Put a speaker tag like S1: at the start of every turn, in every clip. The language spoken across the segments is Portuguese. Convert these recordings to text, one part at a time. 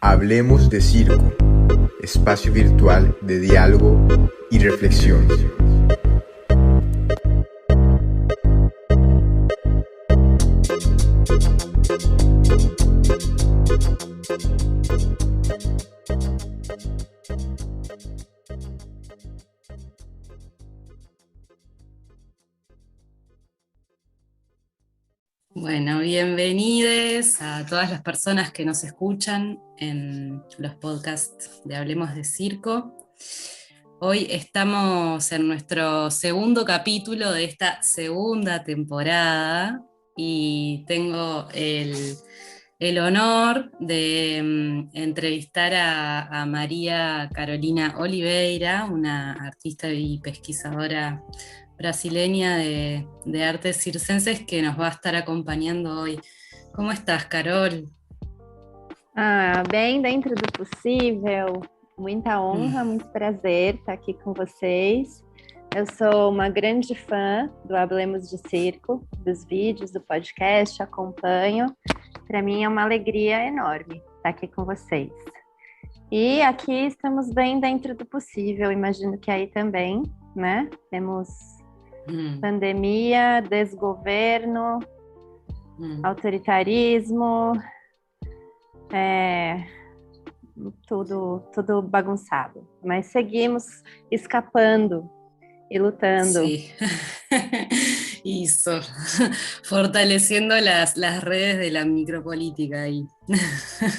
S1: Hablemos de Circo, espacio virtual de diálogo y reflexión.
S2: Bueno, bienvenidos a todas las personas que nos escuchan en los podcasts de Hablemos de Circo. Hoy estamos en nuestro segundo capítulo de esta segunda temporada y tengo el honor de entrevistar a María Carolina Oliveira, una artista y pesquisadora brasileña de artes circenses que nos va a estar acompañando hoy. ¿Cómo estás, Carol?
S3: Bem dentro do possível, muita honra, muito prazer estar aqui com vocês. Eu sou uma grande fã do Hablemos de Circo, dos vídeos, do podcast, acompanho. Para mim é uma alegria enorme estar aqui com vocês. E aqui estamos bem dentro do possível, imagino que aí também, né? Temos pandemia, desgoverno, autoritarismo, tudo bagunçado. Mas seguimos escapando e lutando.
S2: Sí. Eso, fortaleciendo las redes de la micropolítica ahí.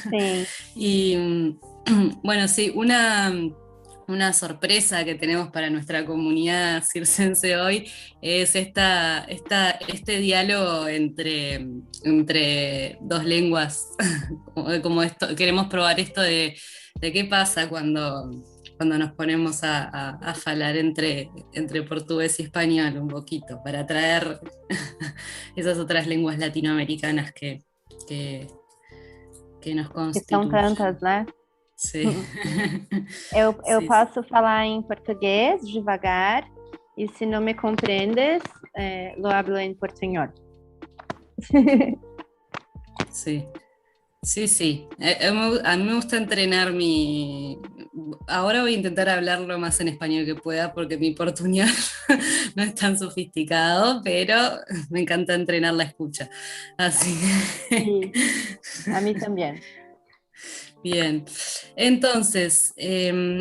S3: Sí.
S2: Y bueno, sí, una sorpresa que tenemos para nuestra comunidad circense hoy es este diálogo entre dos lenguas. Como esto, queremos probar esto de qué pasa cuando nos ponemos a hablar entre portugués y español un poquito, para traer esas otras lenguas latinoamericanas que nos constituyen.
S3: Que são tantas, né?
S2: Sim.
S3: Eu posso falar em português devagar, e se não me compreendes, lo hablo en portuñol.
S2: Sí. Sí. A mí me gusta entrenar Ahora voy a intentar hablar lo más en español que pueda porque mi portuñol no es tan sofisticado, pero me encanta entrenar la escucha. Así que...
S3: Sí, a mí también.
S2: Bien, entonces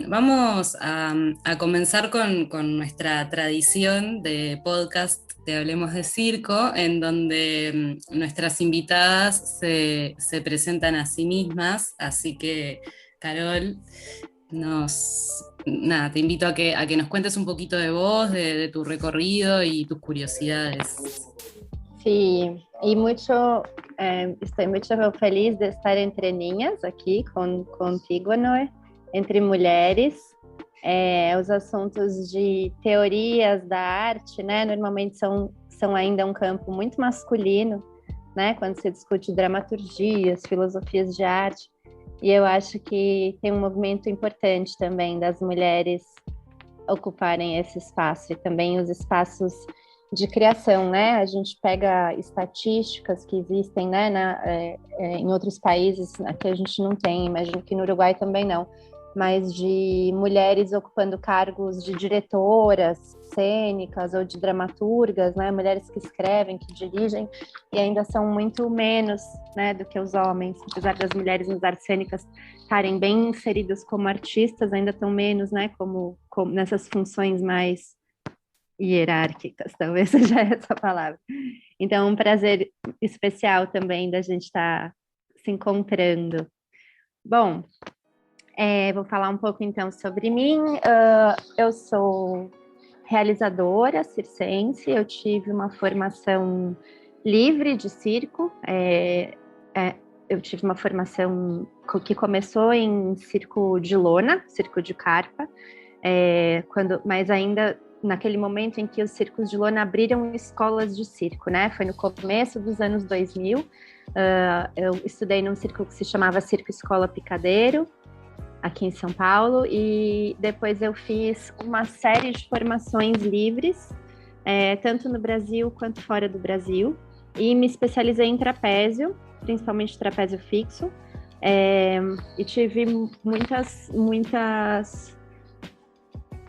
S2: vamos a comenzar con nuestra tradición de podcast de Hablemos de Circo, en donde nuestras invitadas se presentan a sí mismas, así que Carol, te invito a que nos cuentes un poquito de vos, de tu recorrido y tus curiosidades.
S3: Sí, y estoy muito feliz de estar entre niñas aqui contigo, Noé, entre mulheres. Os assuntos de teorias da arte, né, normalmente são ainda um campo muito masculino, né, quando se discute dramaturgias, filosofias de arte. E eu acho que tem um movimento importante também das mulheres ocuparem esse espaço e também os espaços de criação, né? A gente pega estatísticas que existem, né, em outros países, aqui a gente não tem, imagino que no Uruguai também não, mas de mulheres ocupando cargos de diretoras cênicas ou de dramaturgas, né? Mulheres que escrevem, que dirigem, e ainda são muito menos, né, do que os homens, apesar das mulheres nas artes cênicas estarem bem inseridas como artistas, ainda estão menos, né, como nessas funções mais hierárquicas, talvez seja essa a palavra. Então, um prazer especial também da gente estar se encontrando. Bom, vou falar um pouco então sobre mim. Eu sou realizadora circense, eu tive uma formação livre de circo, eu tive uma formação que começou em circo de lona, circo de carpa, mas ainda naquele momento em que os circos de lona abriram escolas de circo, né? Foi no começo dos anos 2000. Eu estudei num circo que se chamava Circo Escola Picadeiro, aqui em São Paulo, e depois eu fiz uma série de formações livres, tanto no Brasil quanto fora do Brasil, e me especializei em trapézio, principalmente trapézio fixo, E tive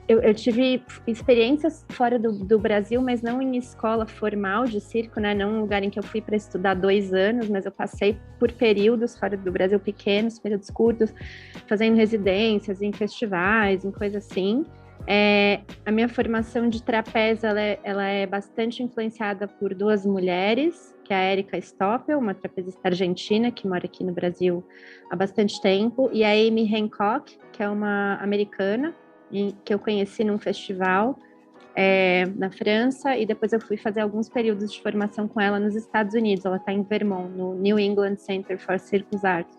S3: eu tive experiências fora do Brasil, mas não em escola formal de circo, né? Não um lugar em que eu fui para estudar 2 anos, mas eu passei por períodos fora do Brasil pequenos, períodos curtos, fazendo residências em festivais, em coisas assim. A minha formação de trapézio, ela é bastante influenciada por 2 mulheres, que é a Erika Stoppel, uma trapezista argentina que mora aqui no Brasil há bastante tempo, e a Amy Hancock, que é uma americana, que eu conheci num festival na França, e depois eu fui fazer alguns períodos de formação com ela nos Estados Unidos. Ela está em Vermont, no New England Center for Circus Arts.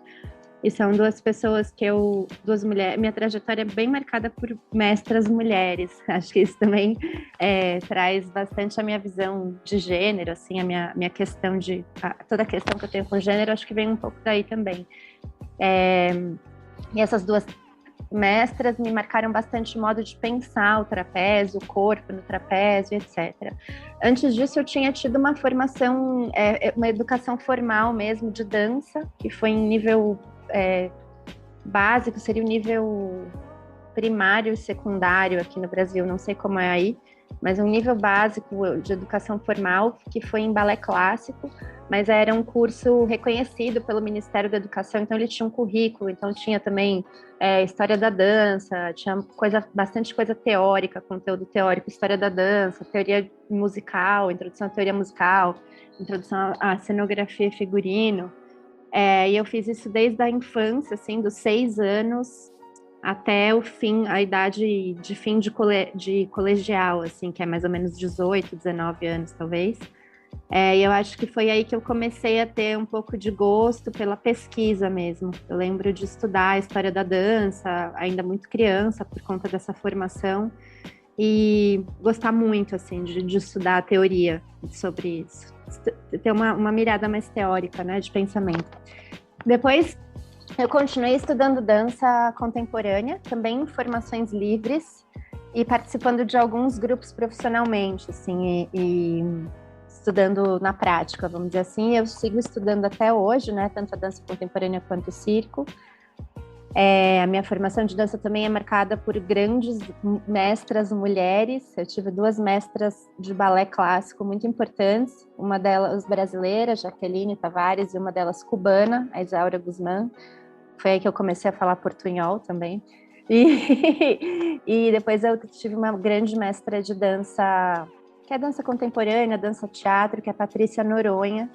S3: E são 2 pessoas duas mulheres. Minha trajetória é bem marcada por mestras mulheres. Acho que isso também traz bastante a minha visão de gênero, assim, a minha questão toda a questão que eu tenho com gênero, acho que vem um pouco daí também. E essas 2 mestras me marcaram bastante o modo de pensar o trapézio, o corpo no trapézio, etc. Antes disso, eu tinha tido uma formação, uma educação formal mesmo de dança, que foi em nível básico, seria o nível primário e secundário aqui no Brasil, não sei como é aí, mas um nível básico de educação formal, que foi em balé clássico, mas era um curso reconhecido pelo Ministério da Educação, então ele tinha um currículo, então tinha também história da dança, tinha bastante coisa teórica, conteúdo teórico, história da dança, teoria musical, introdução à teoria musical, introdução à cenografia e figurino, e eu fiz isso desde a infância, assim, dos 6 anos até o fim, a idade de fim de colegial, assim, que é mais ou menos 18, 19 anos, talvez. E eu acho que foi aí que eu comecei a ter um pouco de gosto pela pesquisa mesmo. Eu lembro de estudar a história da dança, ainda muito criança, por conta dessa formação, e gostar muito, assim, de estudar a teoria sobre isso. Ter uma mirada mais teórica, né, de pensamento. Depois, eu continuei estudando dança contemporânea, também em formações livres, e participando de alguns grupos profissionalmente, assim, e estudando na prática, vamos dizer assim. Eu sigo estudando até hoje, né, tanto a dança contemporânea quanto o circo. A minha formação de dança também é marcada por grandes mestras mulheres. Eu tive 2 mestras de balé clássico muito importantes, uma delas brasileira, Jaqueline Tavares, e uma delas cubana, a Isaura Guzmán. Foi aí que eu comecei a falar portunhol também. E depois eu tive uma grande mestra de dança, que é dança contemporânea, dança teatro, que é a Patrícia Noronha,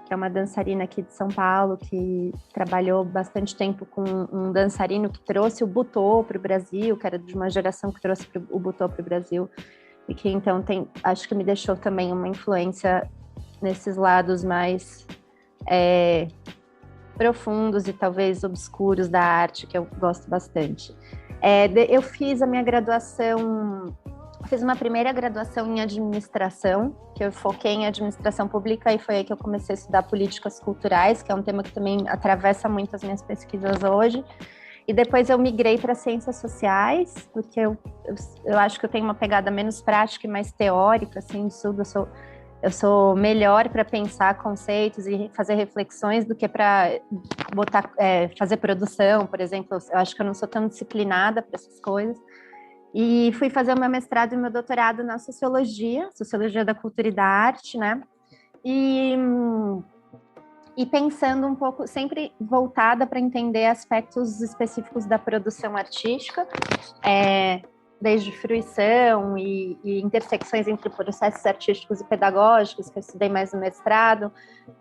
S3: que é uma dançarina aqui de São Paulo, que trabalhou bastante tempo com um dançarino que trouxe o butô para o Brasil, que era de uma geração que trouxe o butô para o Brasil, e que então acho que me deixou também uma influência nesses lados mais profundos e talvez obscuros da arte, que eu gosto bastante. Eu fiz a minha graduação, fiz uma primeira graduação em administração, que eu foquei em administração pública, e foi aí que eu comecei a estudar políticas culturais, que é um tema que também atravessa muito as minhas pesquisas hoje. E depois eu migrei para ciências sociais, porque eu acho que eu tenho uma pegada menos prática e mais teórica, assim, de estudo. Eu sou melhor para pensar conceitos e fazer reflexões do que para fazer produção, por exemplo. Eu acho que eu não sou tão disciplinada para essas coisas. E fui fazer o meu mestrado e meu doutorado na Sociologia da Cultura e da Arte, né? E pensando um pouco, sempre voltada para entender aspectos específicos da produção artística, desde fruição e intersecções entre processos artísticos e pedagógicos, que eu estudei mais no mestrado,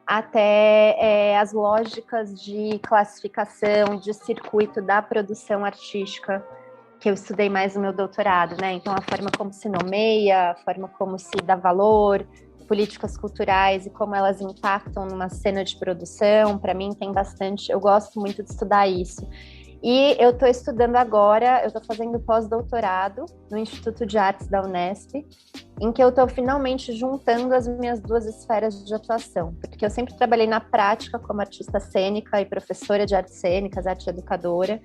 S3: até as lógicas de classificação, de circuito da produção artística, que eu estudei mais no meu doutorado, né? Então, a forma como se nomeia, a forma como se dá valor, políticas culturais e como elas impactam numa cena de produção, para mim tem bastante, eu gosto muito de estudar isso. E eu estou estudando agora, eu estou fazendo pós-doutorado no Instituto de Artes da Unesp, em que eu estou finalmente juntando as minhas 2 esferas de atuação, porque eu sempre trabalhei na prática como artista cênica e professora de artes cênicas, arte educadora,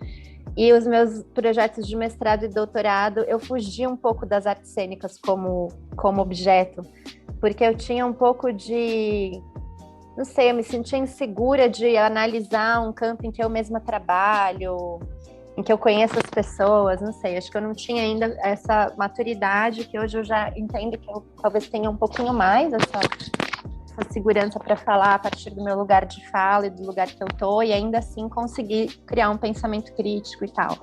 S3: e os meus projetos de mestrado e doutorado, eu fugi um pouco das artes cênicas como objeto, porque eu tinha um pouco de não sei, eu me sentia insegura de analisar um campo em que eu mesma trabalho, em que eu conheço as pessoas, não sei, acho que eu não tinha ainda essa maturidade que hoje eu já entendo que eu talvez tenha um pouquinho mais essa segurança para falar a partir do meu lugar de fala e do lugar que eu tô, e ainda assim conseguir criar um pensamento crítico e tal.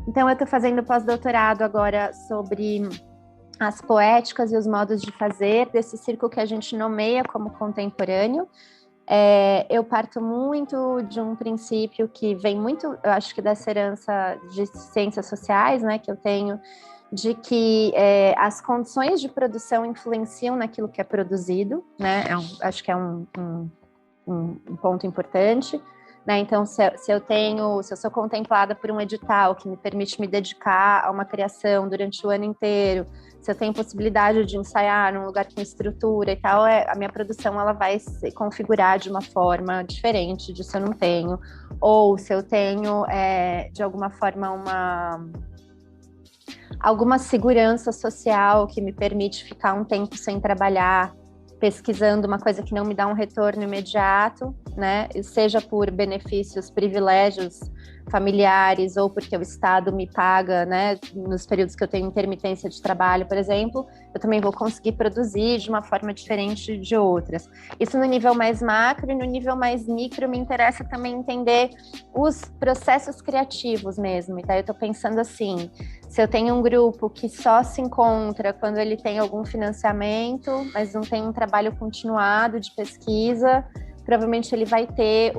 S3: Então eu estou fazendo pós-doutorado agora sobre as poéticas e os modos de fazer desse círculo que a gente nomeia como contemporâneo. Eu parto muito de um princípio que vem muito, eu acho que dessa herança de ciências sociais, né, que eu tenho, de que as condições de produção influenciam naquilo que é produzido, né? Acho que é um ponto importante. Né? Então, se eu sou contemplada por um edital que me permite me dedicar a uma criação durante o ano inteiro, se eu tenho possibilidade de ensaiar num lugar com estrutura e tal, a minha produção ela vai se configurar de uma forma diferente de se eu não tenho. Ou se eu tenho, de alguma forma, alguma segurança social que me permite ficar um tempo sem trabalhar, pesquisando uma coisa que não me dá um retorno imediato, né? Seja por benefícios, privilégios familiares ou porque o Estado me paga, né? Nos períodos que eu tenho intermitência de trabalho, por exemplo, eu também vou conseguir produzir de uma forma diferente de outras. Isso no nível mais macro, e no nível mais micro me interessa também entender os processos criativos mesmo. Então eu estou pensando assim, se eu tenho um grupo que só se encontra quando ele tem algum financiamento, mas não tem um trabalho continuado de pesquisa, provavelmente ele vai ter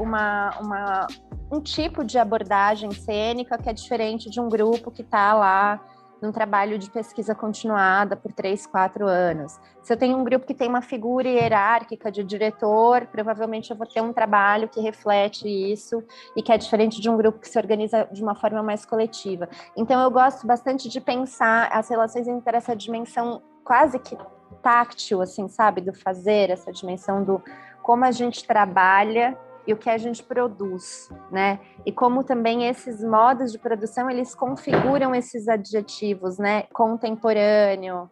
S3: um tipo de abordagem cênica que é diferente de um grupo que está lá num trabalho de pesquisa continuada por 3, 4 anos. Se eu tenho um grupo que tem uma figura hierárquica de diretor, provavelmente eu vou ter um trabalho que reflete isso e que é diferente de um grupo que se organiza de uma forma mais coletiva. Então eu gosto bastante de pensar as relações entre essa dimensão quase que táctil, assim, sabe, do fazer, essa dimensão do como a gente trabalha e o que a gente produz, né? E como também esses modos de produção, eles configuram esses adjetivos, né? Contemporâneo,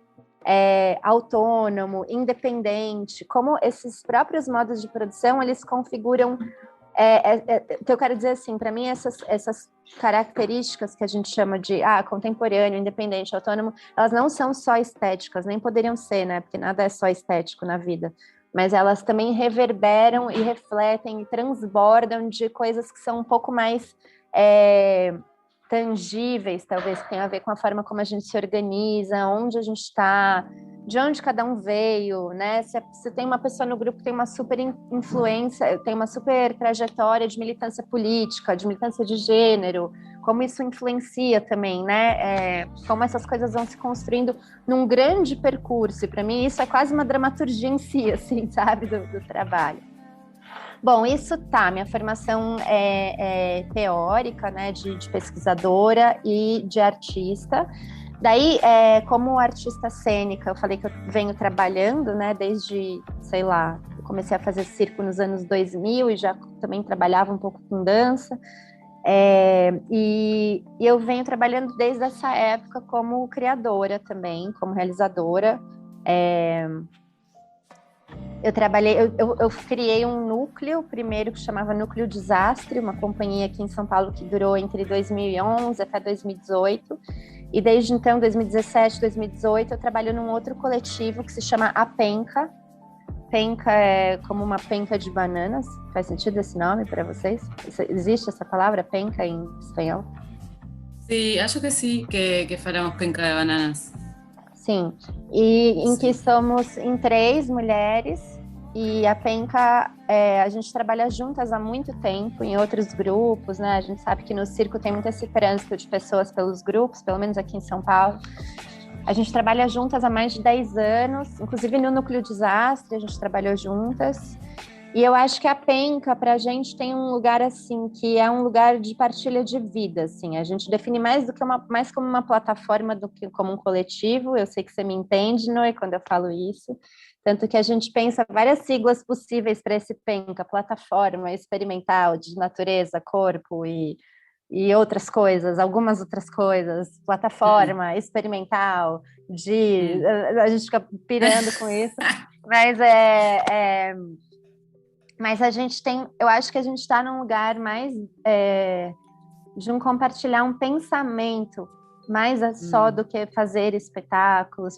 S3: autônomo, independente, como esses próprios modos de produção, eles configuram... o que eu quero dizer assim, para mim, essas características que a gente chama de contemporâneo, independente, autônomo, elas não são só estéticas, nem poderiam ser, né? Porque nada é só estético na vida. Mas elas também reverberam e refletem e transbordam de coisas que são um pouco mais tangíveis, talvez, que tenham a ver com a forma como a gente se organiza, onde a gente está, de onde cada um veio, né? Se tem uma pessoa no grupo que tem uma super influência, tem uma super trajetória de militância política, de militância de gênero, como isso influencia também, né? Como essas coisas vão se construindo num grande percurso, e para mim isso é quase uma dramaturgia em si, assim, sabe, do trabalho. Bom, isso tá, minha formação é teórica, né, de pesquisadora e de artista. Daí, como artista cênica, eu falei que eu venho trabalhando, né, desde, sei lá, eu comecei a fazer circo nos anos 2000 e já também trabalhava um pouco com dança. E eu venho trabalhando desde essa época como criadora também, como realizadora. Eu criei um núcleo, primeiro que chamava Núcleo Desastre, uma companhia aqui em São Paulo que durou entre 2011 até 2018. E desde então, 2017, 2018, eu trabalho num outro coletivo que se chama A Penca. Penca é como uma penca de bananas. Faz sentido esse nome para vocês? Existe essa palavra, penca, em espanhol?
S2: Sí, acho que sí, que falamos penca de bananas.
S3: Sim, e em que somos em 3 mulheres, e a Penca, a gente trabalha juntas há muito tempo, em outros grupos, né? A gente sabe que no circo tem muito esse trânsito de pessoas pelos grupos, pelo menos aqui em São Paulo. A gente trabalha juntas há mais de 10 anos, inclusive no Núcleo Desastre a gente trabalhou juntas. E eu acho que a Penca, para a gente, tem um lugar, assim, que é um lugar de partilha de vida, assim. A gente define mais como uma plataforma do que como um coletivo. Eu sei que você me entende, Noé, quando eu falo isso. Tanto que a gente pensa várias siglas possíveis para esse Penca: plataforma experimental de natureza, corpo e outras coisas, algumas outras coisas, plataforma experimental, a gente fica pirando com isso, mas Mas eu acho que a gente está num lugar mais de compartilhar um pensamento, mais só do que fazer espetáculos,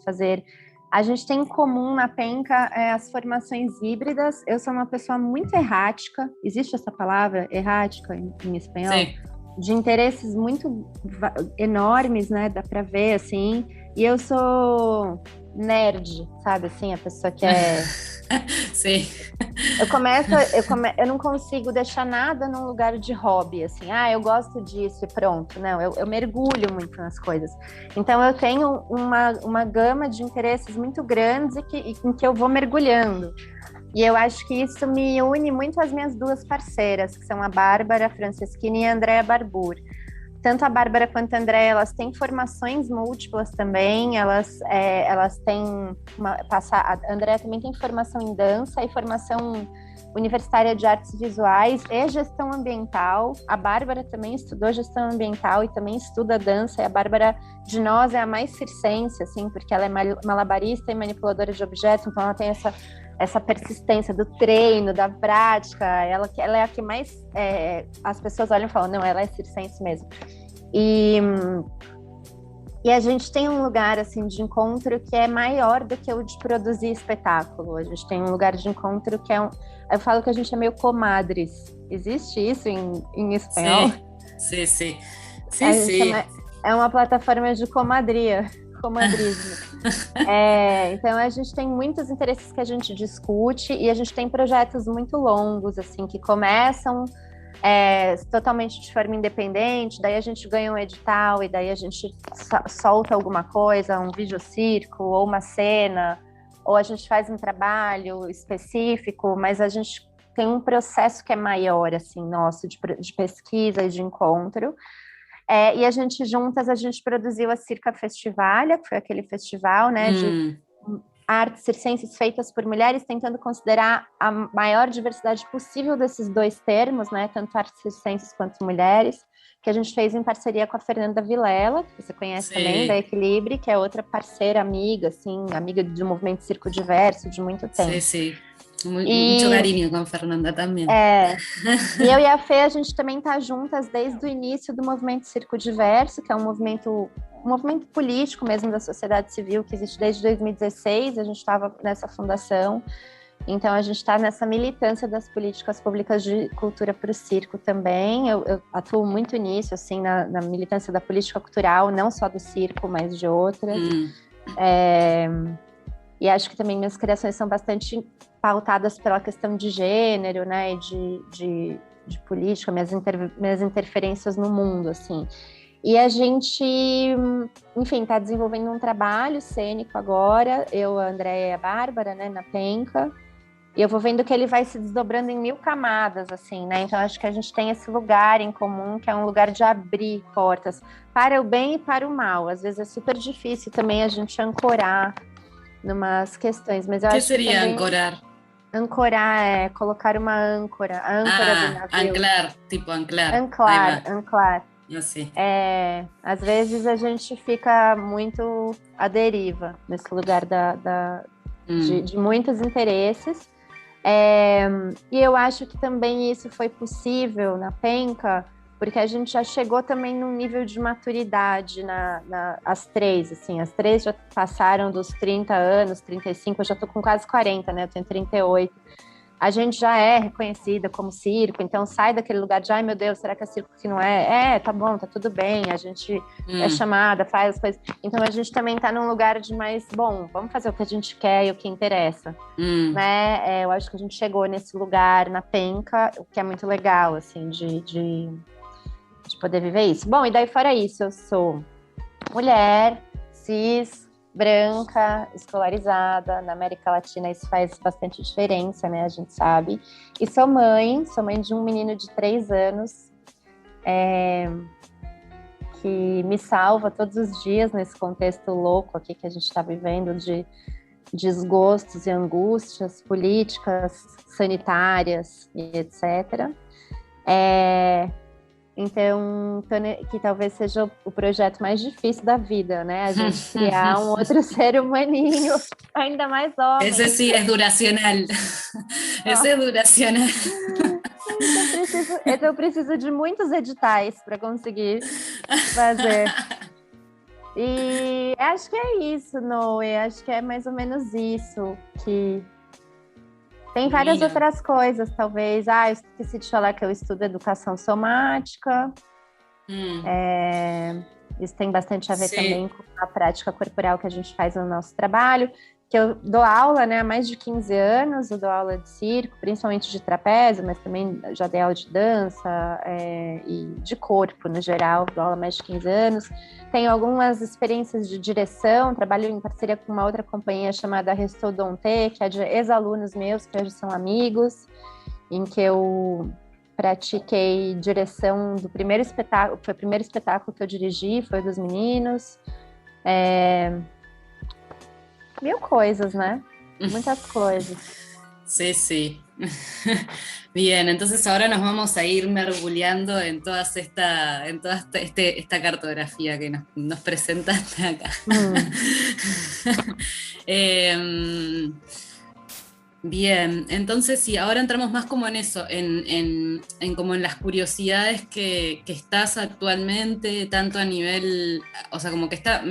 S3: A gente tem em comum na Penca as formações híbridas. Eu sou uma pessoa muito errática, existe essa palavra, errática, em espanhol?
S2: Sim.
S3: De interesses muito enormes, né? Dá para ver, assim. E eu sou nerd, sabe? Assim, a pessoa que é...
S2: Sim.
S3: Eu não consigo deixar nada num lugar de hobby, assim, eu gosto disso e pronto. Não, eu mergulho muito nas coisas. Então eu tenho uma gama de interesses muito grandes em que eu vou mergulhando. E eu acho que isso me une muito às minhas duas parceiras, que são a Bárbara Franceschini e a Andrea Barbour. Tanto a Bárbara quanto a Andrea, elas têm formações múltiplas também, elas têm a Andrea também tem formação em dança e formação universitária de artes visuais e gestão ambiental. A Bárbara também estudou gestão ambiental e também estuda dança, e a Bárbara de nós é a mais circense, assim, porque ela é malabarista e manipuladora de objetos, então ela tem essa persistência do treino, da prática, ela é a que mais as pessoas olham e falam, não, ela é circense mesmo. E a gente tem um lugar assim de encontro que é maior do que o de produzir espetáculo. A gente tem um lugar de encontro que eu falo que a gente é meio comadres. Existe isso em espanhol?
S2: Sim. Sim.
S3: É uma plataforma de comadrismo. Então a gente tem muitos interesses que a gente discute e a gente tem projetos muito longos, assim, que começam totalmente de forma independente, daí a gente ganha um edital e daí a gente solta alguma coisa, um videocirco ou uma cena, ou a gente faz um trabalho específico, mas a gente tem um processo que é maior, assim, nosso, de pesquisa e de encontro. E a gente produziu a Circa Festivalia, que foi aquele festival, né, de artes circenses feitas por mulheres, tentando considerar a maior diversidade possível desses dois termos, né, tanto artes circenses quanto mulheres, que a gente fez em parceria com a Fernanda Vilela, que você conhece também, da Equilibre, que é outra parceira, amiga, assim, amiga do movimento Circo Diverso de muito tempo.
S2: Sim. Muito carinho com a Fernanda também.
S3: E eu e a Fê, a gente também está juntas desde o início do movimento Circo Diverso, que é um movimento político mesmo da sociedade civil, que existe desde 2016, a gente estava nessa fundação, então a gente está nessa militância das políticas públicas de cultura para o circo também. Eu atuo muito nisso, assim, na militância da política cultural, não só do circo, mas de outras. E acho que também minhas criações são bastante pautadas pela questão de gênero, né, e de política, minhas interferências no mundo, assim. E a gente, enfim, está desenvolvendo um trabalho cênico agora, eu, a Andrea e a Bárbara, né, na Penca, e eu vou vendo que ele vai se desdobrando em 1000 camadas, assim, né, então acho que a gente tem esse lugar em comum, que é um lugar de abrir portas para o bem e para o mal. Às vezes é super difícil também a gente ancorar numas questões, mas eu acho que
S2: seria
S3: também...
S2: ancorar?
S3: Ancorar é colocar uma âncora, a âncora do navio.
S2: Anclar, tipo anclar.
S3: Anclar.
S2: Assim.
S3: Às vezes a gente fica muito à deriva nesse lugar de muitos interesses. E eu acho que também isso foi possível na Penca, porque a gente já chegou também num nível de maturidade as três, assim, as três já passaram dos 30 anos, 35, eu já tô com quase 40, né, eu tenho 38. A gente já é reconhecida como circo, então sai daquele lugar de, ai meu Deus, será que é circo que não é? Tá bom, tá tudo bem, a gente é chamada, faz as coisas. Então a gente também tá num lugar de mais, bom, vamos fazer o que a gente quer e o que interessa, né? Eu acho que a gente chegou nesse lugar na Penca, o que é muito legal, assim, de poder viver isso. Bom, e daí fora isso, eu sou mulher, cis, branca, escolarizada. Na América Latina isso faz bastante diferença, né? A gente sabe. E sou mãe de um menino de 3 anos, que me salva todos os dias nesse contexto louco aqui que a gente está vivendo de desgostos e angústias políticas, sanitárias e etc. Então, que talvez seja o projeto mais difícil da vida, né? A gente criar um outro ser humaninho, ainda mais homem.
S2: Ese sí es duracional. Ese es duracional.
S3: Então eu preciso de muitos editais para conseguir fazer. E acho que é isso, Noé. Acho que é mais ou menos isso. Que tem várias outras coisas, talvez. Eu esqueci de falar que eu estudo educação somática. Isso tem bastante a ver também com a prática corporal que a gente faz no nosso trabalho. Que eu dou aula, né, há mais de 15 anos, eu dou aula de circo, principalmente de trapézio, mas também já dei aula de dança e de corpo, no geral, dou aula há mais de 15 anos. Tenho algumas experiências de direção, trabalho em parceria com uma outra companhia chamada Restodonte, que é de ex-alunos meus, que hoje são amigos, em que eu pratiquei direção do primeiro espetáculo, foi o primeiro espetáculo que eu dirigi, foi dos meninos. Mil coisas, né? Muchas cosas.
S2: Sí, sí. Bien, entonces ahora nos vamos a ir mergulhando en toda esta cartografía que nos presentaste acá. Bien, entonces sí, ahora entramos más como en eso, en como en las curiosidades que estás actualmente, tanto a nivel, o sea, como que está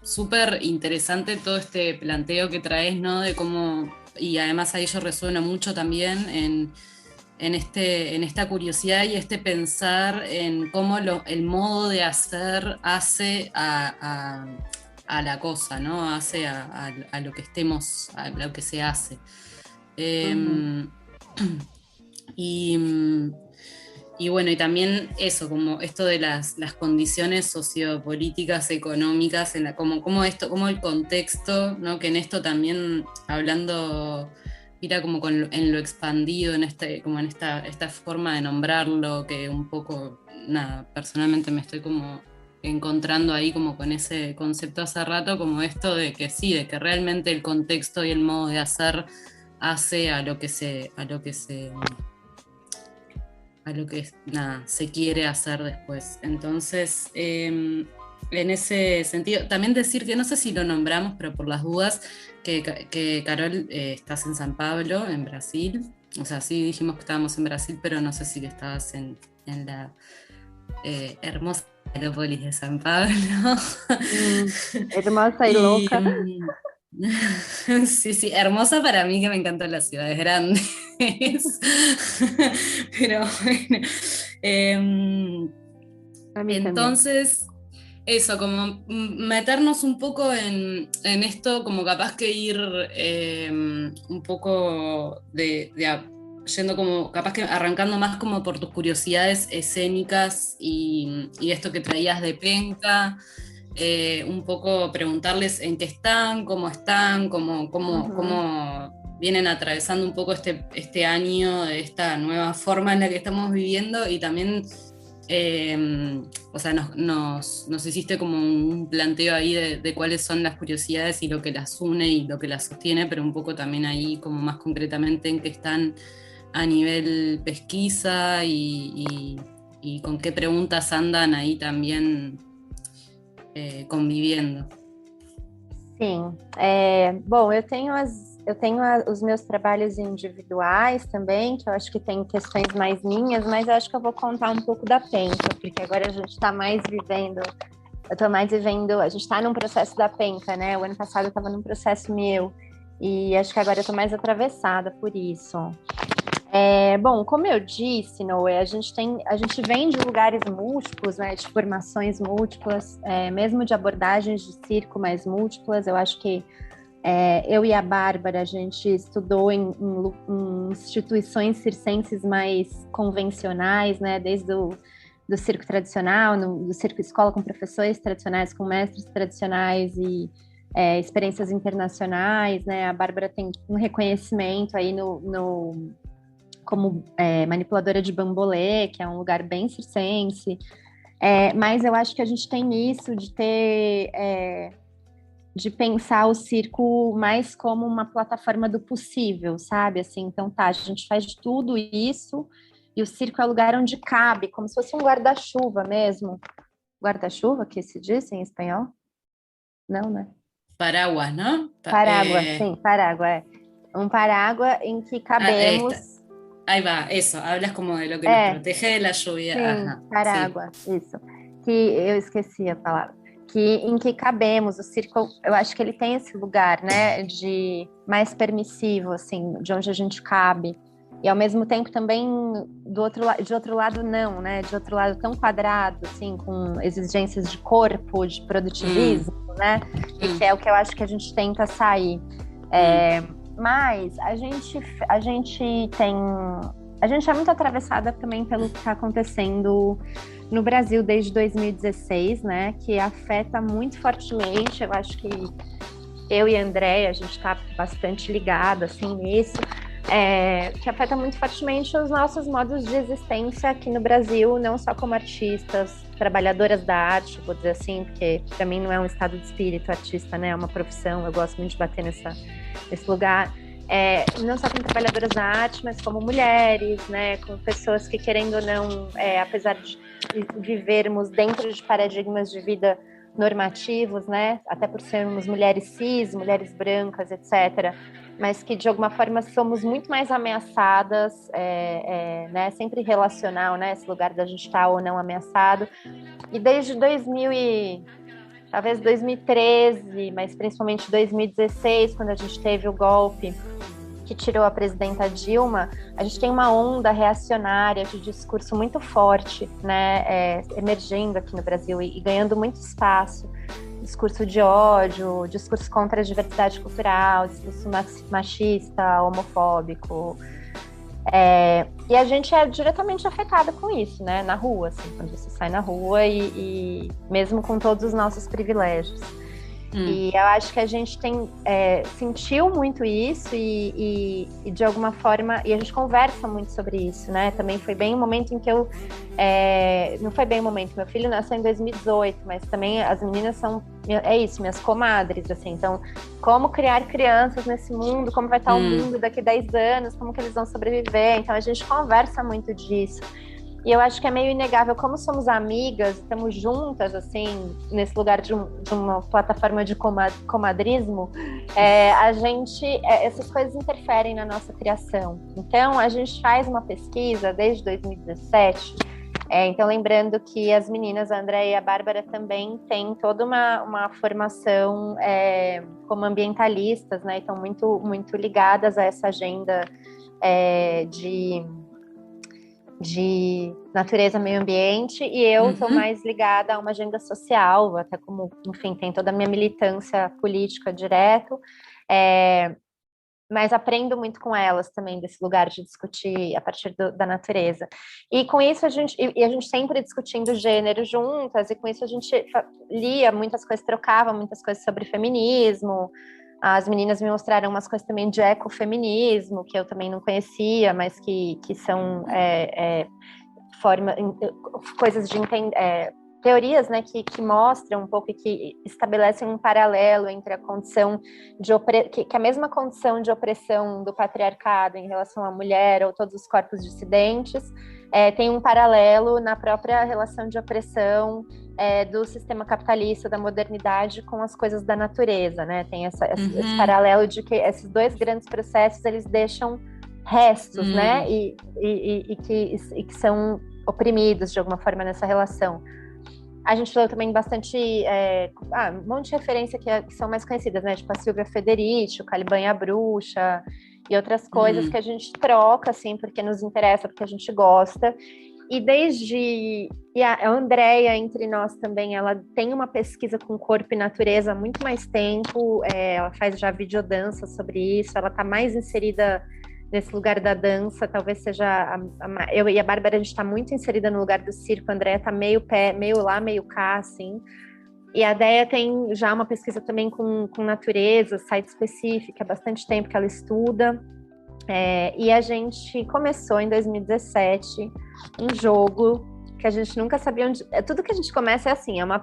S2: súper interesante todo este planteo que traes, ¿no? De cómo, y además ahí yo resueno mucho también en esta curiosidad y este pensar en cómo el modo de hacer hace a la cosa, ¿no? Hace a lo que estemos, a lo que se hace. Y bueno, y también eso, como esto de las condiciones sociopolíticas, económicas, como el contexto, ¿no? Que en esto también, hablando, mira como en lo expandido, como en esta forma de nombrarlo, que un poco, nada, personalmente me estoy como encontrando ahí como con ese concepto hace rato, como esto de que sí, de que realmente el contexto y el modo de hacer hace a lo que se quiere hacer después. Entonces, en ese sentido, también decir que no sé si lo nombramos, pero por las dudas, que Carol, estás en San Pablo, en Brasil. O sea, sí dijimos que estábamos en Brasil, pero no sé si que estabas en la hermosa Aerópolis de San Pablo.
S3: Hermosa y loca.
S2: Sí, sí, hermosa para mí, que me encantan las ciudades grandes. Pero bueno. Entonces, eso, como meternos un poco en esto, como capaz que ir un poco yendo como, capaz que arrancando más como por tus curiosidades escénicas y esto que traías de penca. Un poco preguntarles en qué están, cómo vienen atravesando un poco este año, de esta nueva forma en la que estamos viviendo, y también, o sea, nos hiciste como un planteo ahí de cuáles son las curiosidades y lo que las une y lo que las sostiene, pero un poco también ahí como más concretamente en qué están a nivel pesquisa y con qué preguntas andan ahí también convivendo.
S3: Sim. Bom, eu tenho os meus trabalhos individuais também, que eu acho que tem questões mais minhas, mas eu acho que eu vou contar um pouco da penca, porque agora a gente está mais vivendo, eu estou mais vivendo, a gente está num processo da penca, né? O ano passado eu estava num processo meu, e acho que agora eu estou mais atravessada por isso. Bom, como eu disse, Noé, a gente vem de lugares múltiplos, né, de formações múltiplas, mesmo de abordagens de circo mais múltiplas. Eu acho que eu e a Bárbara, a gente estudou em instituições circenses mais convencionais, né, desde do circo tradicional, do circo escola com professores tradicionais, com mestres tradicionais e experiências internacionais, né. A Bárbara tem um reconhecimento aí como manipuladora de bambolê, que é um lugar bem circense, mas eu acho que a gente tem isso de de pensar o circo mais como uma plataforma do possível, sabe? Assim, então a gente faz tudo isso E o circo é o lugar onde cabe, como se fosse um guarda-chuva mesmo. Guarda-chuva, que se diz em espanhol? Não, né?
S2: Paraguas, ¿no?
S3: Parágua, sim, parágua, é. Um parágua em que cabemos...
S2: Ahí va, eso, hablas como de lo que nos protege de la lluvia.
S3: Sim,
S2: Ajá,
S3: parágua, isso. Que eu esqueci a palavra. Em que cabemos, o circo, eu acho que ele tem esse lugar, né, de mais permissivo, assim, de onde a gente cabe. E ao mesmo tempo também de outro lado não, né, de outro lado tão quadrado, assim, com exigências de corpo, de produtivismo, né, e que é o que eu acho que a gente tenta sair. Mas a gente é muito atravessada também pelo que está acontecendo no Brasil desde 2016, né? Que afeta muito fortemente. Eu acho que eu e a Andréia, a gente está bastante ligada assim, nisso. Que afeta muito fortemente os nossos modos de existência aqui no Brasil, não só como artistas, trabalhadoras da arte, vou dizer assim, porque para mim não é um estado de espírito artista, né? É uma profissão, eu gosto muito de bater nesse lugar. Não só como trabalhadoras da arte, mas como mulheres, né? Com pessoas que, querendo ou não, apesar de vivermos dentro de paradigmas de vida normativos, né? Até por sermos mulheres cis, mulheres brancas, etc., mas que de alguma forma somos muito mais ameaçadas, né? Sempre relacional, né? Esse lugar da gente estar ou não ameaçado. E desde talvez 2013, mas principalmente 2016, quando a gente teve o golpe que tirou a presidenta Dilma, a gente tem uma onda reacionária de discurso muito forte, né, emergindo aqui no Brasil e ganhando muito espaço. Discurso de ódio, discurso contra a diversidade cultural, discurso machista, homofóbico. E a gente é diretamente afetada com isso, né? Na rua, assim, quando você sai na rua e mesmo com todos os nossos privilégios. E eu acho que a gente sentiu muito isso e de alguma forma, e a gente conversa muito sobre isso, né? Também foi bem o momento em que não foi bem o momento, meu filho nasceu em 2018, mas também as meninas são, minhas comadres, assim, então, como criar crianças nesse mundo, como vai estar o mundo daqui a 10 anos, como que eles vão sobreviver, então a gente conversa muito disso. E eu acho que é meio inegável, como somos amigas, estamos juntas, assim, nesse lugar de uma plataforma de comadrismo, essas coisas interferem na nossa criação. Então, a gente faz uma pesquisa desde 2017, então lembrando que as meninas, a Andréia e a Bárbara, também têm toda uma formação como ambientalistas, né? Estão muito, muito ligadas a essa agenda de natureza, meio ambiente, e eu estou mais ligada a uma agenda social, até como, enfim, tem toda a minha militância política direto, mas aprendo muito com elas também, desse lugar de discutir a partir da natureza. E com isso a gente sempre discutindo gênero juntas, e com isso a gente lia muitas coisas, trocava muitas coisas sobre feminismo. As meninas me mostraram umas coisas também de ecofeminismo, que eu também não conhecia, mas que são coisas de teorias, né, que mostram um pouco e que estabelecem um paralelo entre a condição que a mesma condição de opressão do patriarcado em relação à mulher ou todos os corpos dissidentes tem um paralelo na própria relação de opressão do sistema capitalista, da modernidade com as coisas da natureza, né? Tem esse paralelo de que esses dois grandes processos, eles deixam restos, né? E que são oprimidos de alguma forma nessa relação. A gente falou também bastante, um monte de referência que são mais conhecidas, né? Tipo a Silvia Federici, o Caliban e a Bruxa, e outras coisas que a gente troca, assim, porque nos interessa, porque a gente gosta. E a Andréia, entre nós também, ela tem uma pesquisa com corpo e natureza há muito mais tempo, ela faz já videodança sobre isso, ela está mais inserida nesse lugar da dança, talvez seja eu e a Bárbara, a gente está muito inserida no lugar do circo, a Andréia está meio lá, meio cá, assim. E a Déia tem já uma pesquisa também com natureza, site específica, há bastante tempo que ela estuda. E a gente começou em 2017 um jogo que a gente nunca sabia onde... Tudo que a gente começa é assim, é uma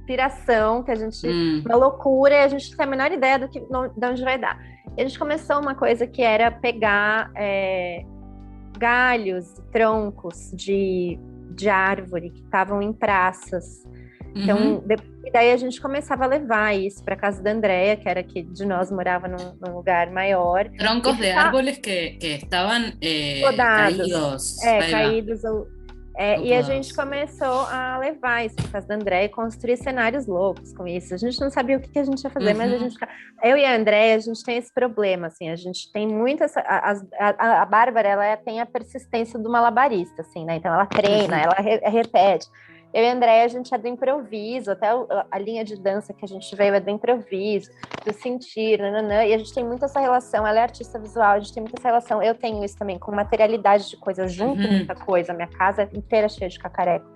S3: piração, que a gente... Uma loucura, e a gente não tem a menor ideia de onde vai dar. E a gente começou uma coisa que era pegar galhos, troncos de árvore que estavam em praças. Então, e daí a gente começava a levar isso para casa da Andrea, que era que de nós morava num lugar maior.
S2: Troncos de árboles que estaban caídos.
S3: Caídos. E a gente começou a levar isso para casa da Andrea e construir cenários loucos com isso. A gente não sabia o que a gente ia fazer, mas eu e a Andrea, a gente tem esse problema, assim, a gente tem muito a Bárbara, ela tem a persistência do malabarista, assim, né? Então ela treina, ela repete. Eu e a Andrea, a gente é do improviso, até a linha de dança que a gente veio é do improviso, do sentir, e a gente tem muito essa relação, ela é artista visual, a gente tem muita essa relação, eu tenho isso também, com materialidade de coisa, eu junto muita coisa, minha casa é inteira cheia de cacareco,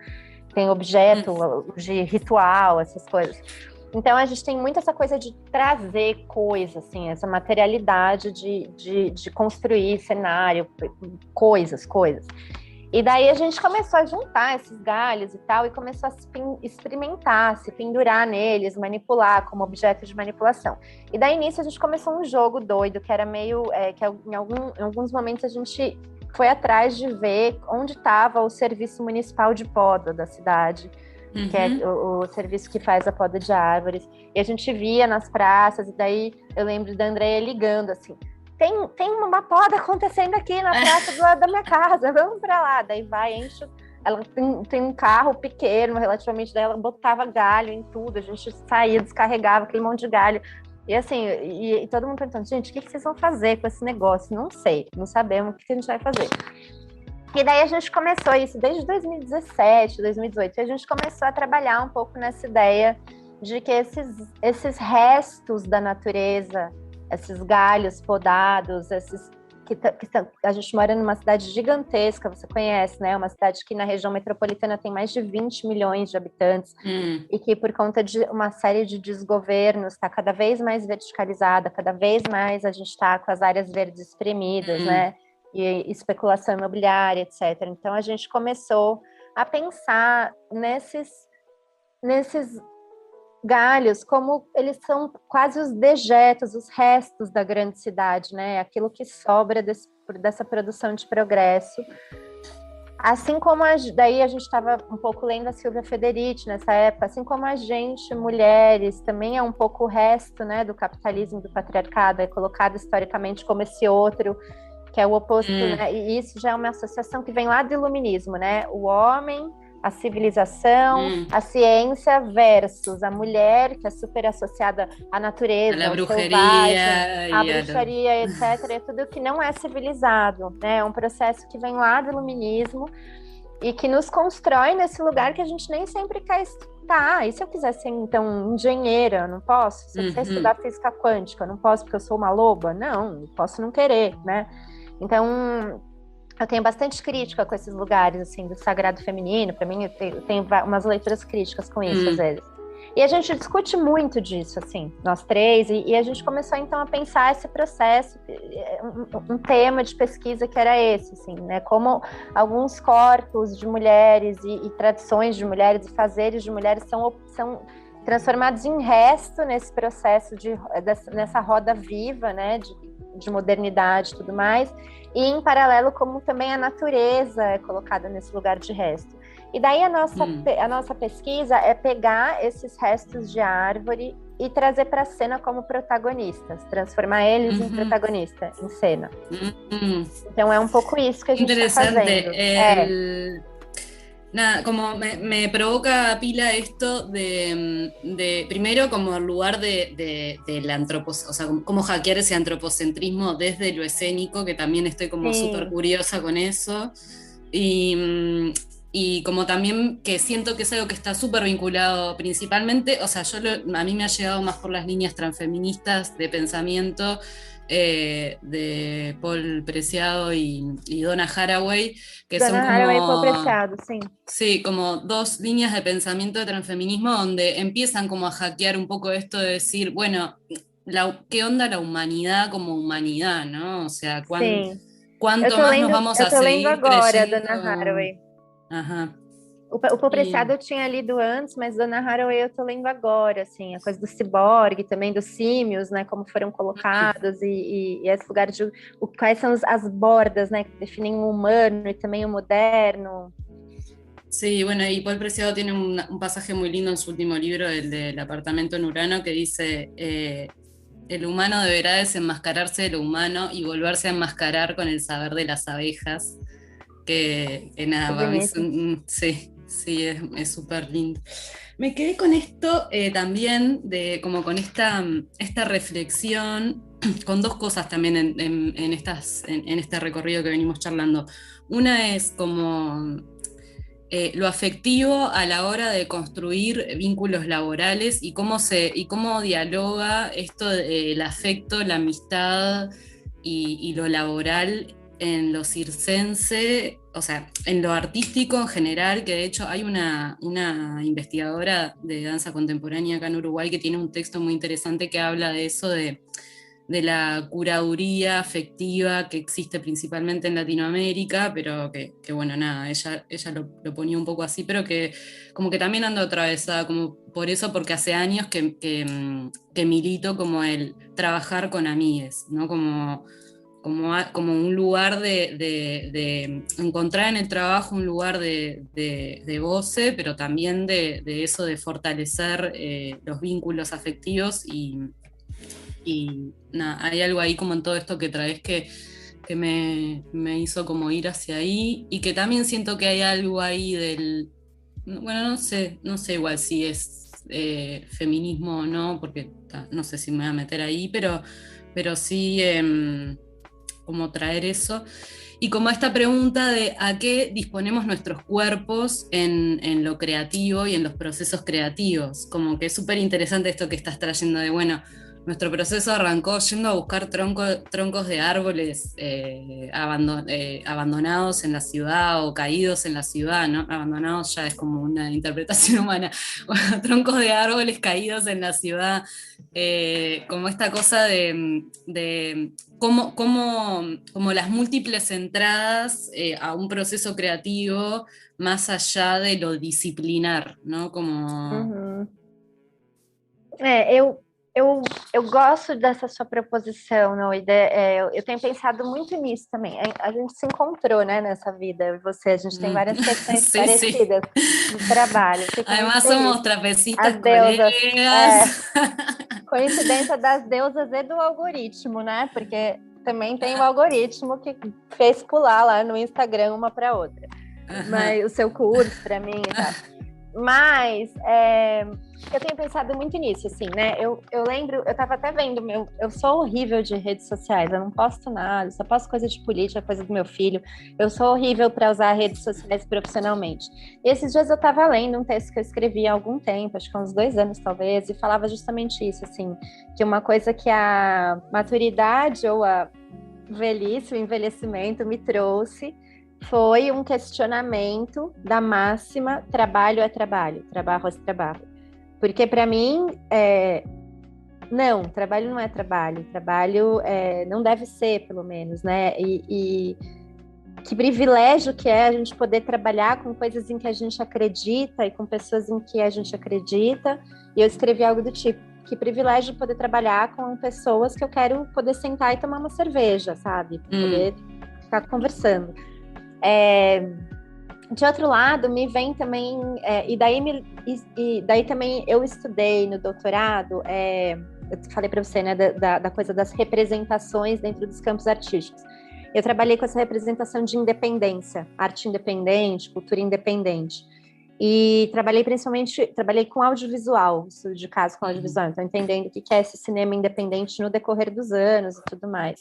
S3: tem objeto de ritual, essas coisas. Então a gente tem muito essa coisa de trazer coisa, assim, essa materialidade de construir cenário, coisas. E daí a gente começou a juntar esses galhos e tal, e começou a se experimentar, se pendurar neles, manipular como objeto de manipulação. E daí nisso a gente começou um jogo doido, que era meio... que em alguns momentos a gente foi atrás de ver onde estava o serviço municipal de poda da cidade, que é o serviço que faz a poda de árvores. E a gente via nas praças, e daí eu lembro da Andrea ligando assim... Tem uma poda acontecendo aqui na praça do lado da minha casa, vamos pra lá. Daí vai, enche. Ela tem um carro pequeno, relativamente, daí ela botava galho em tudo, a gente saía, descarregava aquele monte de galho. E assim, e todo mundo perguntando, gente, o que vocês vão fazer com esse negócio? Não sei, não sabemos o que a gente vai fazer. E daí a gente começou isso desde 2017, 2018, e a gente começou a trabalhar um pouco nessa ideia de que esses restos da natureza, esses galhos podados, a gente mora numa cidade gigantesca, você conhece, né? Uma cidade que na região metropolitana tem mais de 20 milhões de habitantes e que por conta de uma série de desgovernos está cada vez mais verticalizada, cada vez mais a gente está com as áreas verdes espremidas, né? E especulação imobiliária, etc. Então a gente começou a pensar nesses galhos, como eles são quase os dejetos, os restos da grande cidade, né? Aquilo que sobra dessa produção de progresso. Assim como daí a gente estava um pouco lendo a Silvia Federici nessa época, assim como a gente, mulheres, também é um pouco o resto, né, do capitalismo, do patriarcado, é colocado historicamente como esse outro, que é o oposto, né? E isso já é uma associação que vem lá do iluminismo, né? O homem, a civilização, a ciência versus a mulher, que é super associada à natureza, ao selvagem, à bruxaria, etc. É tudo que não é civilizado, né? É um processo que vem lá do iluminismo e que nos constrói nesse lugar que a gente nem sempre quer estar. E se eu quiser ser, então, engenheira, eu não posso? Se eu quiser estudar física quântica, eu não posso porque eu sou uma loba? Não, eu posso não querer, né? Então... eu tenho bastante crítica com esses lugares, assim, do sagrado feminino. Para mim, eu tenho umas leituras críticas com isso, às vezes. E a gente discute muito disso, assim, nós três. E a gente começou, então, a pensar esse processo, um tema de pesquisa que era esse, assim, né? Como alguns corpos de mulheres e tradições de mulheres e fazeres de mulheres são transformados em resto nesse processo, nessa roda viva, né? De modernidade e tudo mais. E, em paralelo, como também a natureza é colocada nesse lugar de resto. E daí a nossa pesquisa é pegar esses restos de árvore e trazer para a cena como protagonistas, transformar eles em protagonista, em cena. Então é um pouco isso que a gente está fazendo.
S2: Nada, como me provoca pila esto de primero como el lugar del antropocentrismo, o sea, cómo hackear ese antropocentrismo desde lo escénico, que también estoy como súper curiosa con eso, y como también que siento que es algo que está súper vinculado principalmente, o sea, a mí me ha llegado más por las líneas transfeministas de pensamiento, de Paul Preciado y Donna Haraway, que son como...
S3: Haraway y Paul Preciado, sí.
S2: Sí, como dos líneas de pensamiento de transfeminismo donde empiezan como a hackear un poco esto de decir, bueno, ¿qué onda la humanidad como humanidad, no? O sea, ¿cuánto más nos vamos a seguir
S3: agora,
S2: creyendo?
S3: Donna Haraway.
S2: Ajá.
S3: O Paul Preciado eu tinha lido antes, mas Donna Haraway eu tô lendo agora, assim, a coisa do ciborgue, também dos símios, né, como foram colocados, e esse lugar de quais são as bordas, né, que definem o humano y también o moderno.
S2: Sí, bueno, y Paul Preciado tiene un pasaje muy lindo en su último libro, el del apartamento en Urano, que dice, el humano deberá desenmascararse de lo humano y volverse a enmascarar con el saber de las abejas, que nada, para mí sí, es súper lindo. Me quedé con esto también, como con esta reflexión, con dos cosas también en este recorrido que venimos charlando. Una es como lo afectivo a la hora de construir vínculos laborales y cómo dialoga esto el afecto, la amistad y lo laboral en lo circense, o sea, en lo artístico en general, que de hecho hay una investigadora de danza contemporánea acá en Uruguay que tiene un texto muy interesante que habla de eso, de la curaduría afectiva que existe principalmente en Latinoamérica, pero que bueno, nada, ella lo ponía un poco así, pero que como que también ando atravesada como por eso, porque hace años que milito como el trabajar con amigues, ¿no? Como un lugar de encontrar en el trabajo un lugar de goce, pero también de eso de fortalecer los vínculos afectivos y nada, hay algo ahí como en todo esto que traes que me hizo como ir hacia ahí, y que también siento que hay algo ahí bueno, no sé igual si es feminismo o no, porque no sé si me voy a meter ahí, pero sí como traer eso. Y como esta pregunta de a qué disponemos nuestros cuerpos en lo creativo y en los procesos creativos. Como que es súper interesante esto que estás trayendo de, bueno, nuestro proceso arrancó yendo a buscar troncos de árboles abandonados en la ciudad o caídos en la ciudad, ¿no? Abandonados ya es como una interpretación humana. Bueno, troncos de árboles caídos en la ciudad, como esta cosa de como las múltiples entradas a un proceso creativo más allá de lo disciplinar, ¿no? Como...
S3: Uhum. Eu gosto dessa sua proposição, Noida. Eu tenho pensado muito nisso também. A gente se encontrou, né, nessa vida, eu e você. A gente tem várias questões
S2: sí,
S3: parecidas de trabalho.
S2: Además somos trapecistas
S3: as deusas,
S2: colegas.
S3: Coincidência das deusas e do algoritmo, né? Porque também tem o algoritmo que fez pular lá no Instagram uma para outra. Mas o seu curso para mim e tal. Mas eu tenho pensado muito nisso, assim, né? Eu lembro, eu estava até vendo, eu sou horrível de redes sociais, eu não posto nada, só posto coisa de política, coisa do meu filho. Eu sou horrível para usar redes sociais profissionalmente. E esses dias eu estava lendo um texto que eu escrevi há algum tempo, acho que há uns 2 anos talvez, e falava justamente isso, assim, que uma coisa que a maturidade ou a velhice, o envelhecimento me trouxe foi um questionamento da máxima trabalho é trabalho, trabalho é trabalho. Porque para mim, não, trabalho não é trabalho, trabalho não deve ser, pelo menos, né? E que privilégio que é a gente poder trabalhar com coisas em que a gente acredita e com pessoas em que a gente acredita. E eu escrevi algo do tipo, que privilégio poder trabalhar com pessoas que eu quero poder sentar e tomar uma cerveja, sabe? Poder ficar conversando. De outro lado, me vem também, e daí também eu estudei no doutorado, eu falei para você, né, da coisa das representações dentro dos campos artísticos. Eu trabalhei com essa representação de independência, arte independente, cultura independente. E trabalhei com audiovisual, estudo de caso com audiovisual, então entendendo o que é esse cinema independente no decorrer dos anos e tudo mais.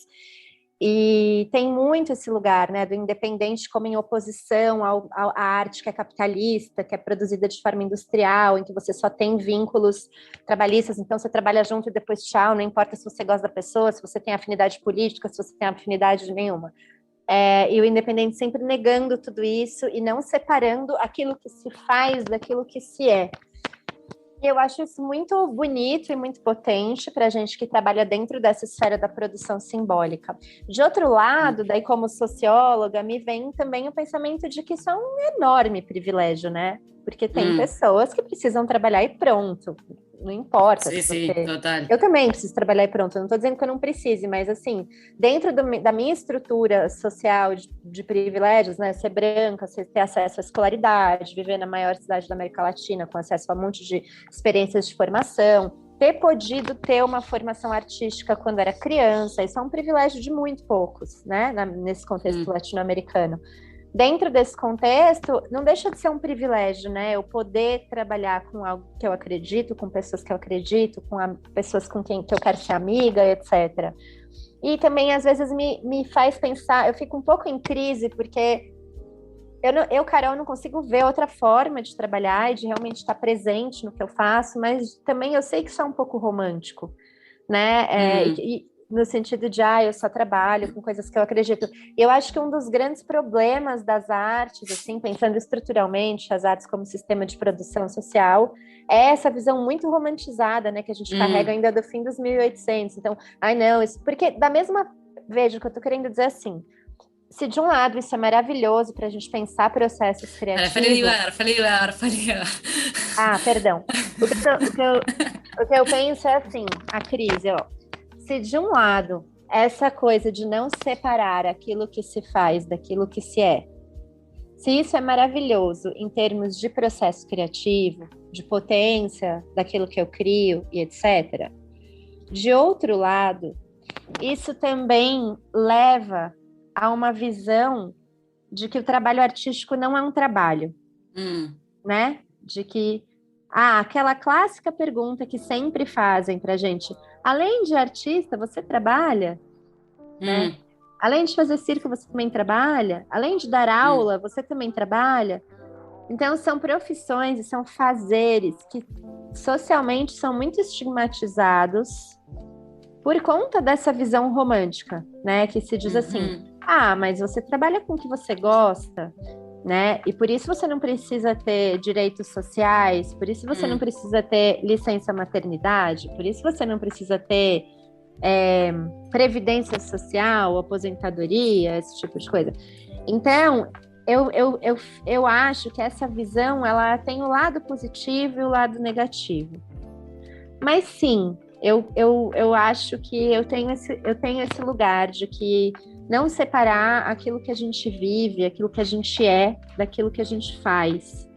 S3: E tem muito esse lugar, né, do independente como em oposição à arte que é capitalista, que é produzida de forma industrial, em que você só tem vínculos trabalhistas, então você trabalha junto e depois tchau, não importa se você gosta da pessoa, se você tem afinidade política, se você tem afinidade nenhuma. E o independente sempre negando tudo isso e não separando aquilo que se faz daquilo que se é. Eu acho isso muito bonito e muito potente para a gente que trabalha dentro dessa esfera da produção simbólica. De outro lado, daí como socióloga, me vem também o pensamento de que isso é um enorme privilégio, né? Porque tem pessoas que precisam trabalhar e pronto. Não importa se
S2: Sí,
S3: você...
S2: total.
S3: Eu também preciso trabalhar e pronto. Eu não estou dizendo que eu não precise, mas assim, dentro da minha estrutura social de privilégios, né? Ser branca, você ter acesso à escolaridade, viver na maior cidade da América Latina, com acesso a um monte de experiências de formação, ter podido ter uma formação artística quando era criança, isso é um privilégio de muito poucos, né? Nesse contexto latino-americano. Dentro desse contexto, não deixa de ser um privilégio, né? Eu poder trabalhar com algo que eu acredito, com pessoas que eu acredito, pessoas com quem que eu quero ser amiga, etc. E também, às vezes, me faz pensar, eu fico um pouco em crise, porque Carol, não consigo ver outra forma de trabalhar e de realmente estar presente no que eu faço, mas também eu sei que isso é um pouco romântico, né? No sentido de, eu só trabalho com coisas que eu acredito. Eu acho que um dos grandes problemas das artes, assim, pensando estruturalmente, as artes como sistema de produção social, é essa visão muito romantizada, né, que a gente carrega ainda do fim dos 1800. Então, não, isso... Porque veja, o que eu tô querendo dizer assim, se de um lado isso é maravilhoso para a gente pensar processos criativos...
S2: Felibar.
S3: Perdão. O que eu penso é assim, a crise, ó. Se de um lado, essa coisa de não separar aquilo que se faz daquilo que se é, se isso é maravilhoso em termos de processo criativo, de potência daquilo que eu crio e etc., de outro lado, isso também leva a uma visão de que o trabalho artístico não é um trabalho, né? De que aquela clássica pergunta que sempre fazem pra gente, além de artista, você trabalha? Né? Além de fazer circo, você também trabalha? Além de dar aula, você também trabalha? Então, são profissões e são fazeres que socialmente são muito estigmatizados por conta dessa visão romântica, né? Que se diz assim, mas você trabalha com o que você gosta, né? E por isso você não precisa ter direitos sociais, por isso você não precisa ter licença maternidade, por isso você não precisa ter previdência social, aposentadoria, esse tipo de coisa. Então, eu acho que essa visão, ela tem o lado positivo e o lado negativo. Mas sim, eu acho que eu tenho esse lugar de que não separar aquilo que a gente vive, aquilo que a gente é, daquilo que a gente faz.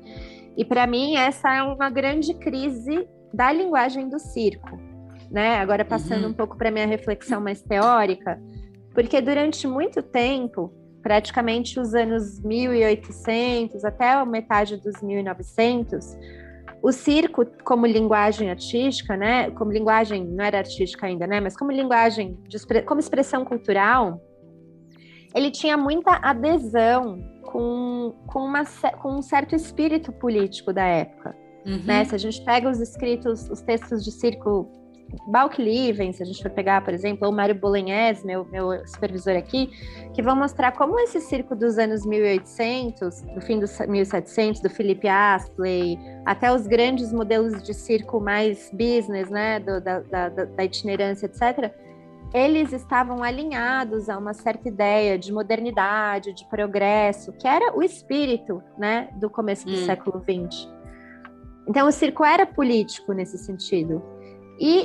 S3: E para mim essa é uma grande crise da linguagem do circo, né? Agora passando um pouco para minha reflexão mais teórica, porque durante muito tempo, praticamente os anos 1800 até a metade dos 1900, o circo como linguagem artística, né? Como linguagem, não era artística ainda, né? Mas como linguagem, como expressão cultural, ele tinha muita adesão com um certo espírito político da época. Né? Se a gente pega os escritos, os textos de circo, Balk-Lieven, se a gente for pegar, por exemplo, ou Mário Bolognese, meu supervisor aqui, que vão mostrar como esse circo dos anos 1800, do fim dos 1700, do Philip Astley, até os grandes modelos de circo mais business, né, da itinerância, etc., eles estavam alinhados a uma certa ideia de modernidade, de progresso, que era o espírito, né, do começo do século XX. Então, o circo era político nesse sentido. E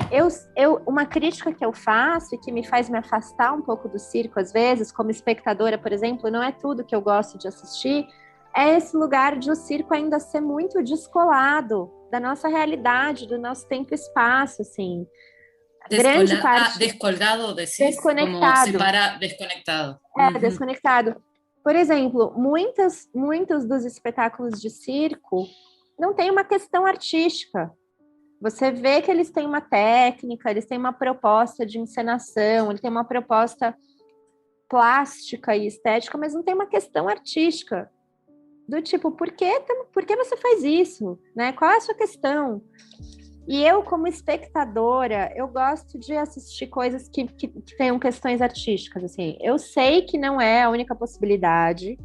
S3: uma crítica que eu faço e que me faz me afastar um pouco do circo, às vezes, como espectadora, por exemplo, não é tudo que eu gosto de assistir, é esse lugar de o circo ainda ser muito descolado da nossa realidade, do nosso tempo e espaço, assim. Grande parte...
S2: descolgado, decís?
S3: Desconectado.
S2: Desconectado.
S3: Desconectado. Por exemplo, muitos dos espetáculos de circo não tem uma questão artística. Você vê que eles têm uma técnica, eles têm uma proposta de encenação, ele tem uma proposta plástica e estética, mas não tem uma questão artística. Do tipo, por que você faz isso? Né? Qual é a sua questão? E eu, como espectadora, eu gosto de assistir coisas que tenham questões artísticas. Assim. Eu sei que não é a única possibilidade,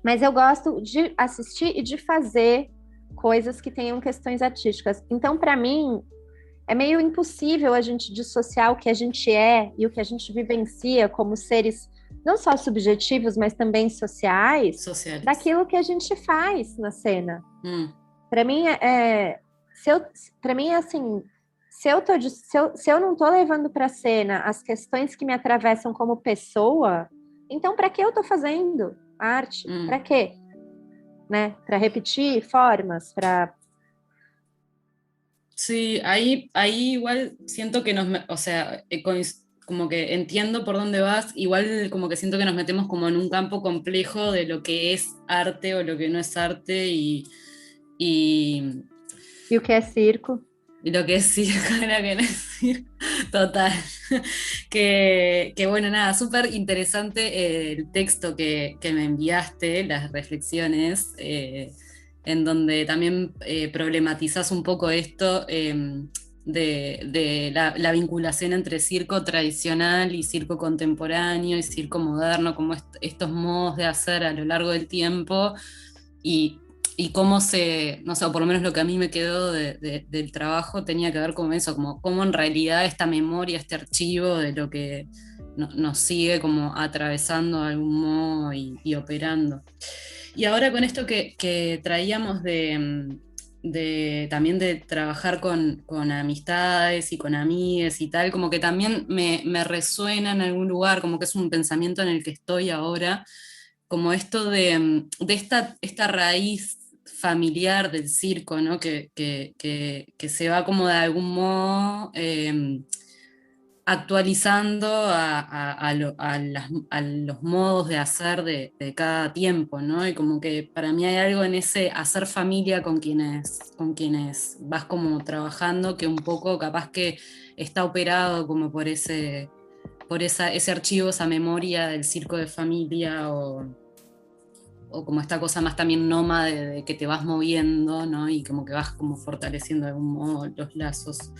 S3: mas eu gosto de assistir e de fazer coisas que tenham questões artísticas. Então, para mim, é meio impossível a gente dissociar o que a gente é e o que a gente vivencia como seres não só subjetivos, mas também sociais, daquilo que a gente faz na cena. Para mim para mim é assim, se eu não estou levando para a cena as questões que me atravessam como pessoa, então para que eu estou fazendo arte? Para quê? Né? Para repetir formas, para...
S2: Sí, ahí igual siento que o sea, como que entiendo por dónde vas, igual como que siento que nos metemos como en un campo complejo de lo que es arte o lo que no es arte y
S3: o que é circo.
S2: Y lo que es circo y lo que no es circo, total. Que bueno, nada, súper interesante el texto que me enviaste, las reflexiones, en donde también problematizás un poco esto de la vinculación entre circo tradicional y circo contemporáneo y circo moderno, como estos modos de hacer a lo largo del tiempo y cómo no sé, o por lo menos lo que a mí me quedó del trabajo tenía que ver con eso, como cómo en realidad esta memoria, este archivo de lo que nos sigue como atravesando de algún modo y operando. Y ahora con esto que traíamos también de trabajar con amistades y con amigues y tal, como que también me resuena en algún lugar, como que es un pensamiento en el que estoy ahora, como esto de esta raíz familiar del circo, ¿no? Que se va como de algún modo actualizando a los modos de hacer de cada tiempo, ¿no? Y como que para mí hay algo en ese hacer familia con quienes vas como trabajando que un poco capaz que está operado como por ese archivo, esa memoria del circo de familia o como esta cosa más también nómade de que te vas moviendo, ¿no? Y como que vas como fortaleciendo de algún modo los lazos.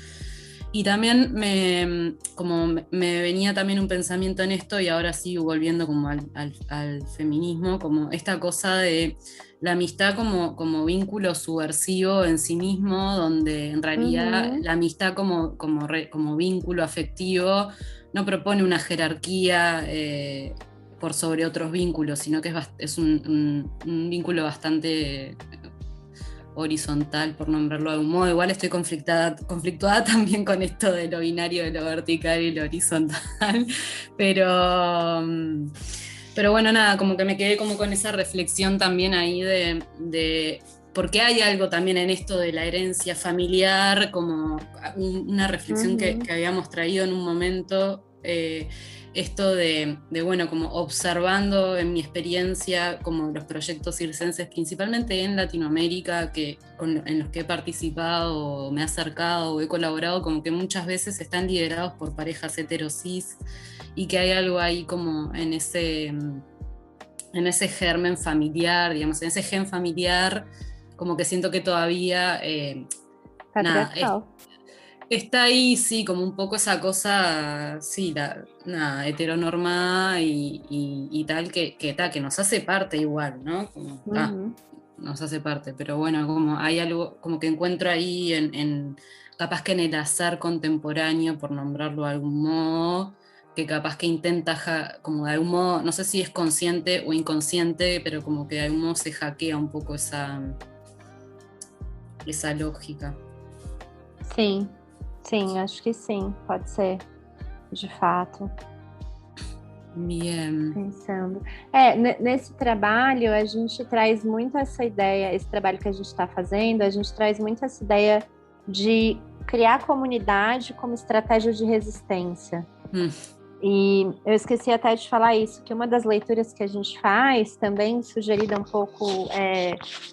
S2: Y también como me venía también un pensamiento en esto, y ahora sí volviendo como al feminismo, como esta cosa de la amistad como vínculo subversivo en sí mismo, donde en realidad la amistad como vínculo afectivo no propone una jerarquía por sobre otros vínculos, sino que es un vínculo bastante horizontal, por nombrarlo de algún modo. Igual estoy conflictuada también con esto de lo binario, de lo vertical y lo horizontal, pero bueno, nada, como que me quedé como con esa reflexión también ahí de porque hay algo también en esto de la herencia familiar, como una reflexión que habíamos traído en un momento, esto de bueno, como observando en mi experiencia como los proyectos circenses, principalmente en Latinoamérica, en los que he participado, o me he acercado o he colaborado, como que muchas veces están liderados por parejas heterosis, y que hay algo ahí como en ese germen familiar, digamos, en ese gen familiar, como que siento que todavía está ahí, sí, como un poco esa cosa, sí, heteronormada y tal, que nos hace parte igual, ¿no? Como, nos hace parte, pero bueno, como hay algo, como que encuentro ahí capaz que en el hacer contemporáneo, por nombrarlo de algún modo, que capaz que intenta, como de algún modo, no sé si es consciente o inconsciente, pero como que de algún modo se hackea un poco esa lógica.
S3: Sim. Sim, acho que sim, pode ser, de fato.
S2: Bien.
S3: Pensando. Nesse trabalho, a gente traz muito essa ideia, esse trabalho que a gente está fazendo, a gente traz muito essa ideia de criar comunidade como estratégia de resistência. E eu esqueci até de falar isso, que uma das leituras que a gente faz, também sugerida um pouco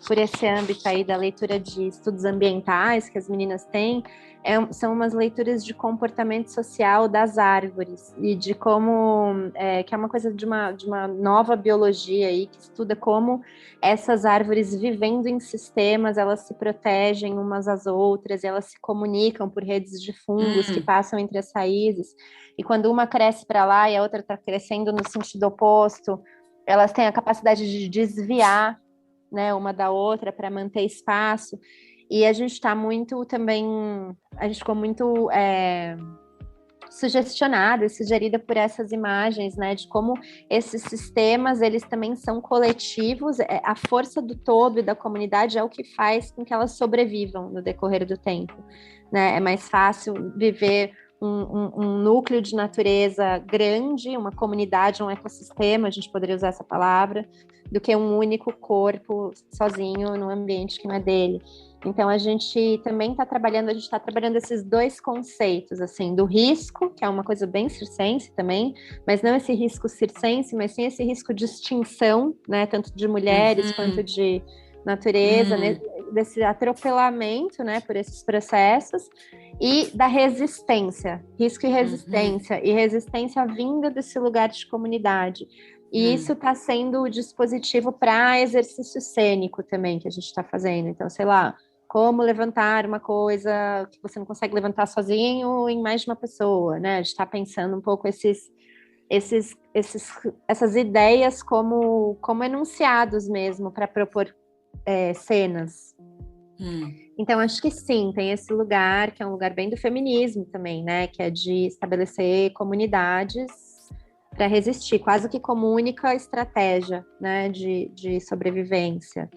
S3: por esse âmbito aí da leitura de estudos ambientais que as meninas têm, são umas leituras de comportamento social das árvores e de como, que é uma coisa de uma nova biologia aí, que estuda como essas árvores vivendo em sistemas, elas se protegem umas às outras, elas se comunicam por redes de fungos que passam entre as raízes, e quando uma cresce para lá e a outra está crescendo no sentido oposto, elas têm a capacidade de desviar, né, uma da outra para manter espaço. E a gente está muito também, a gente ficou muito sugestionada e sugerida por essas imagens, né, de como esses sistemas, eles também são coletivos, a força do todo e da comunidade é o que faz com que elas sobrevivam no decorrer do tempo, né, é mais fácil viver um núcleo de natureza grande, uma comunidade, um ecossistema, a gente poderia usar essa palavra, do que um único corpo sozinho num ambiente que não é dele. Então, a gente também está trabalhando esses dois conceitos, assim, do risco, que é uma coisa bem circense também, mas não esse risco circense, mas sim esse risco de extinção, né, tanto de mulheres quanto de natureza, né, desse atropelamento, né, por esses processos, e da resistência, risco e resistência vinda desse lugar de comunidade. E isso está sendo o dispositivo para exercício cênico também, que a gente está fazendo. Então, sei lá, como levantar uma coisa que você não consegue levantar sozinho em mais de uma pessoa, né? A gente está pensando um pouco essas ideias como enunciados mesmo, para propor cenas. Então, acho que sim, tem esse lugar, que é um lugar bem do feminismo também, né? Que é de estabelecer comunidades para resistir, quase que como única estratégia, né? De sobrevivência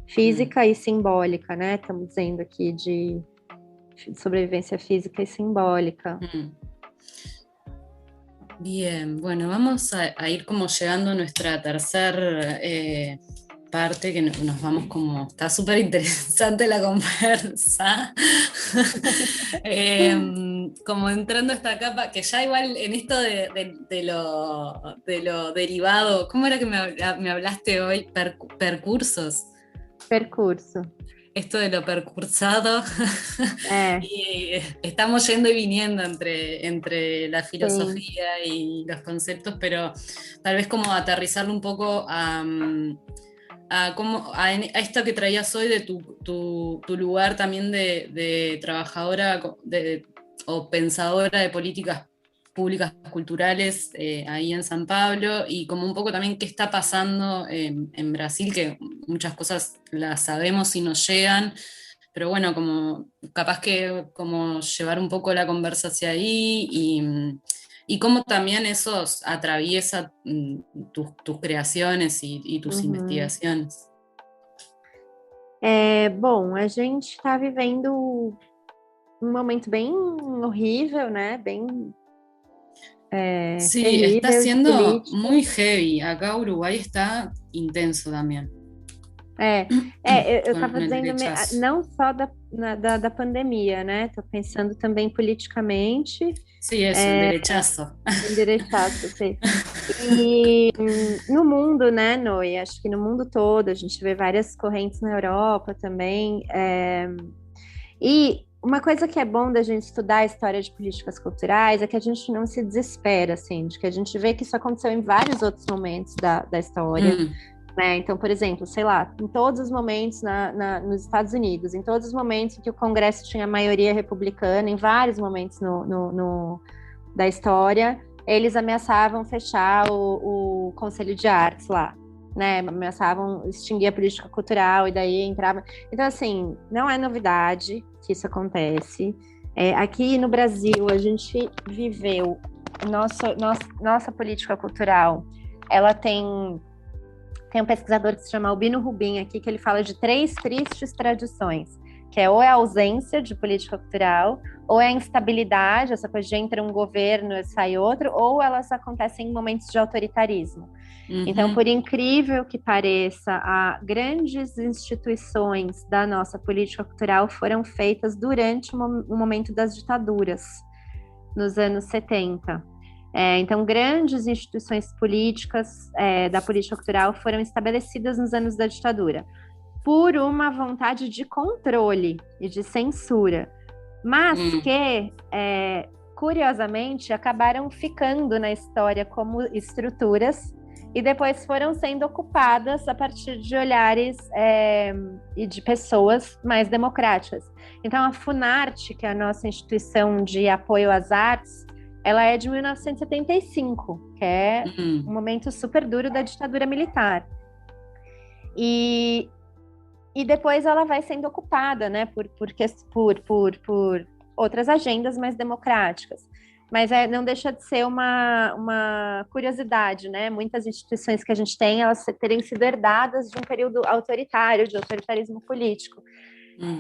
S3: física e simbólica, né? Estamos dizendo aqui de sobrevivência física y simbólica.
S2: Bien, bueno, vamos a ir como llegando a nuestra tercera parte, que nos vamos como, está súper interesante la conversa, como entrando a esta capa, que ya igual en esto de lo derivado, ¿cómo era que me hablaste hoy? Percursos.
S3: Percurso.
S2: Esto de lo percursado, y estamos yendo y viniendo entre la filosofía y los conceptos, pero tal vez como aterrizarlo un poco a esto que traías hoy de tu lugar también de trabajadora o pensadora de políticas públicas culturales ahí en San Pablo, y como un poco también qué está pasando en Brasil, que muchas cosas las sabemos y nos llegan, pero bueno, como capaz que como llevar un poco la conversa hacia ahí y cómo también eso atraviesa tus creaciones y tus investigaciones.
S3: Bom, a gente está vivendo um momento bem horrível, né? Bem
S2: sí,
S3: terrível,
S2: está siendo
S3: político.
S2: muy heavy. Acá Uruguay está intenso também.
S3: Eu estava dizendo não só da pandemia, né? Estou pensando também politicamente.
S2: Sí, eso, el derechazo.
S3: Endereçaço, sim. E no mundo, né, Noi? Acho que no mundo todo, a gente vê várias correntes na Europa também. E uma coisa que é bom da gente estudar a história de políticas culturais é que a gente não se desespera, assim, de que a gente vê que isso aconteceu em vários outros momentos da história. Né? Então, por exemplo, sei lá, em todos os momentos nos Estados Unidos, em todos os momentos em que o Congresso tinha maioria republicana, em vários momentos da história, eles ameaçavam fechar o Conselho de Artes lá, né? Ameaçavam extinguir a política cultural e daí entrava... Então, assim, não é novidade que isso acontece. Aqui no Brasil, a gente viveu nossa política cultural, ela tem um pesquisador que se chama Albino Rubin aqui, que ele fala de 3 tristes tradições, que ou é a ausência de política cultural, ou é a instabilidade, essa coisa de entra um governo e sai outro, ou elas acontecem em momentos de autoritarismo. Então, por incrível que pareça, grandes instituições da nossa política cultural foram feitas durante o momento das ditaduras, nos anos 70. Então, grandes instituições políticas da política cultural foram estabelecidas nos anos da ditadura, por uma vontade de controle e de censura, mas que, curiosamente, acabaram ficando na história como estruturas e depois foram sendo ocupadas a partir de olhares e de pessoas mais democráticas. Então, a Funarte, que é a nossa instituição de apoio às artes, ela é de 1975, que é um momento super duro da ditadura militar. E depois ela vai sendo ocupada, né, por outras agendas mais democráticas. Mas não deixa de ser uma curiosidade, né? Muitas instituições que a gente tem, elas terem sido herdadas de um período autoritário, de autoritarismo político.